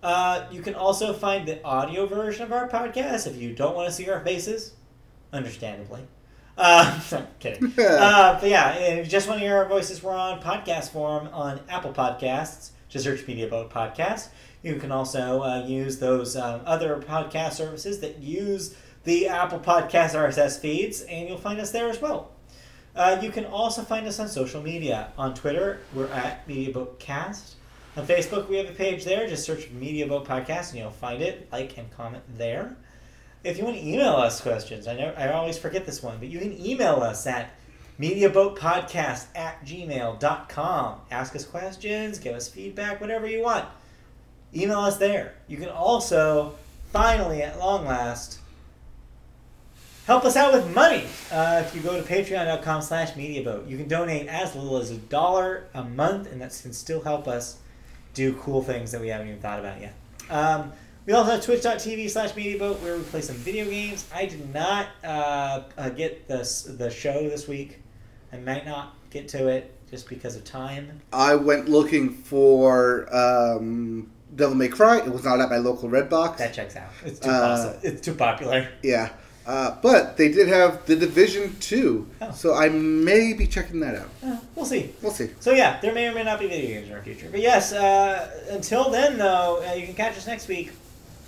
You can also find the audio version of our podcast if you don't want to see our faces, understandably. I'm kidding. But yeah, if you just want to hear our voices, we're on podcast form on Apple Podcasts. Just search Media Boat Podcast. You can also use those other podcast services that use the Apple Podcast RSS feeds, and you'll find us there as well. You can also find us on social media. On Twitter, we're at MediaBoatCast. On Facebook, we have a page there. Just search Media Boat Podcast, and you'll find it. Like and comment there. If you want to email us questions, I always forget this one, but you can email us at mediaboatpodcast@gmail.com. Ask us questions, give us feedback, whatever you want. Email us there. You can also, finally, at long last, help us out with money. If you go to patreon.com/mediaboat, you can donate as little as $1 a month, and that can still help us do cool things that we haven't even thought about yet. We also have twitch.tv/MediaBoat where we play some video games. I did not get the show this week. I might not get to it just because of time. I went looking for Devil May Cry. It was not at my local Redbox. That checks out. It's too awesome. It's too popular. Yeah. But they did have The Division 2. Oh. So I may be checking that out. We'll see. We'll see. So yeah, there may or may not be video games in our future. But yes, until then though, you can catch us next week.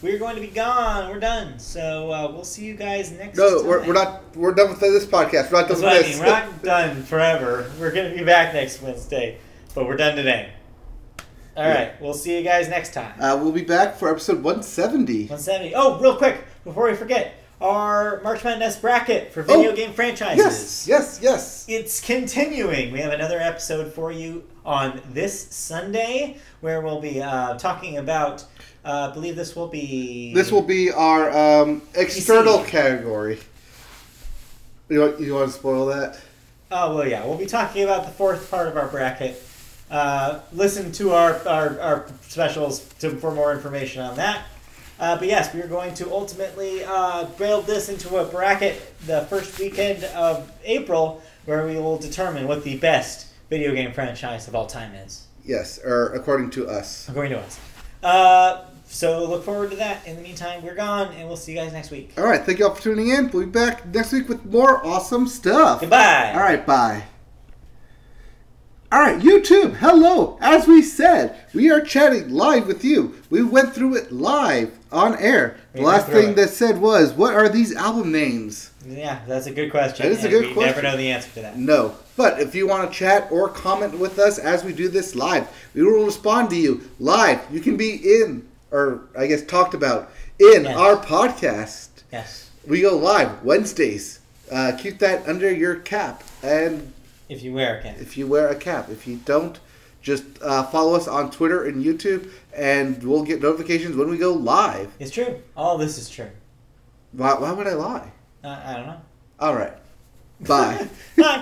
We're going to be gone. We're done. So we'll see you guys next time. No, we're not. We're done with this podcast. We're not done That's with what I this. mean. We're not done forever. We're going to be back next Wednesday. But we're done today. All right. We'll see you guys next time. We'll be back for episode 170. 170. Oh, real quick, before we forget, our March Madness bracket for video game franchises. Yes. It's continuing. We have another episode for you on this Sunday where we'll be talking about, I believe this will be... This will be our external PC. category. You want to spoil that? Oh, well, yeah. We'll be talking about the fourth part of our bracket. Listen to our specials for more information on that. But yes, we are going to ultimately build this into a bracket the first weekend of April where we will determine what the best video game franchise of all time is. Yes, or according to us. According to us. So look forward to that. In the meantime, we're gone, and we'll see you guys next week. All right, thank you all for tuning in. We'll be back next week with more awesome stuff. Goodbye. All right, bye. All right, YouTube, hello. As we said, we are chatting live with you. We went through it live on air. The last thing that said was, what are these album names? Yeah, that's a good question. That is a good we question. never know the answer to that. No. But if you want to chat or comment with us as we do this live, we will respond to you live. You can be in, or I guess talked about, in our podcast. Yes. We go live Wednesdays. Keep that under your cap. And if you wear a cap. If you wear a cap. If you don't, just follow us on Twitter and YouTube, and we'll get notifications when we go live. It's true. All this is true. Why would I lie? I don't know. All right. Bye. Bye.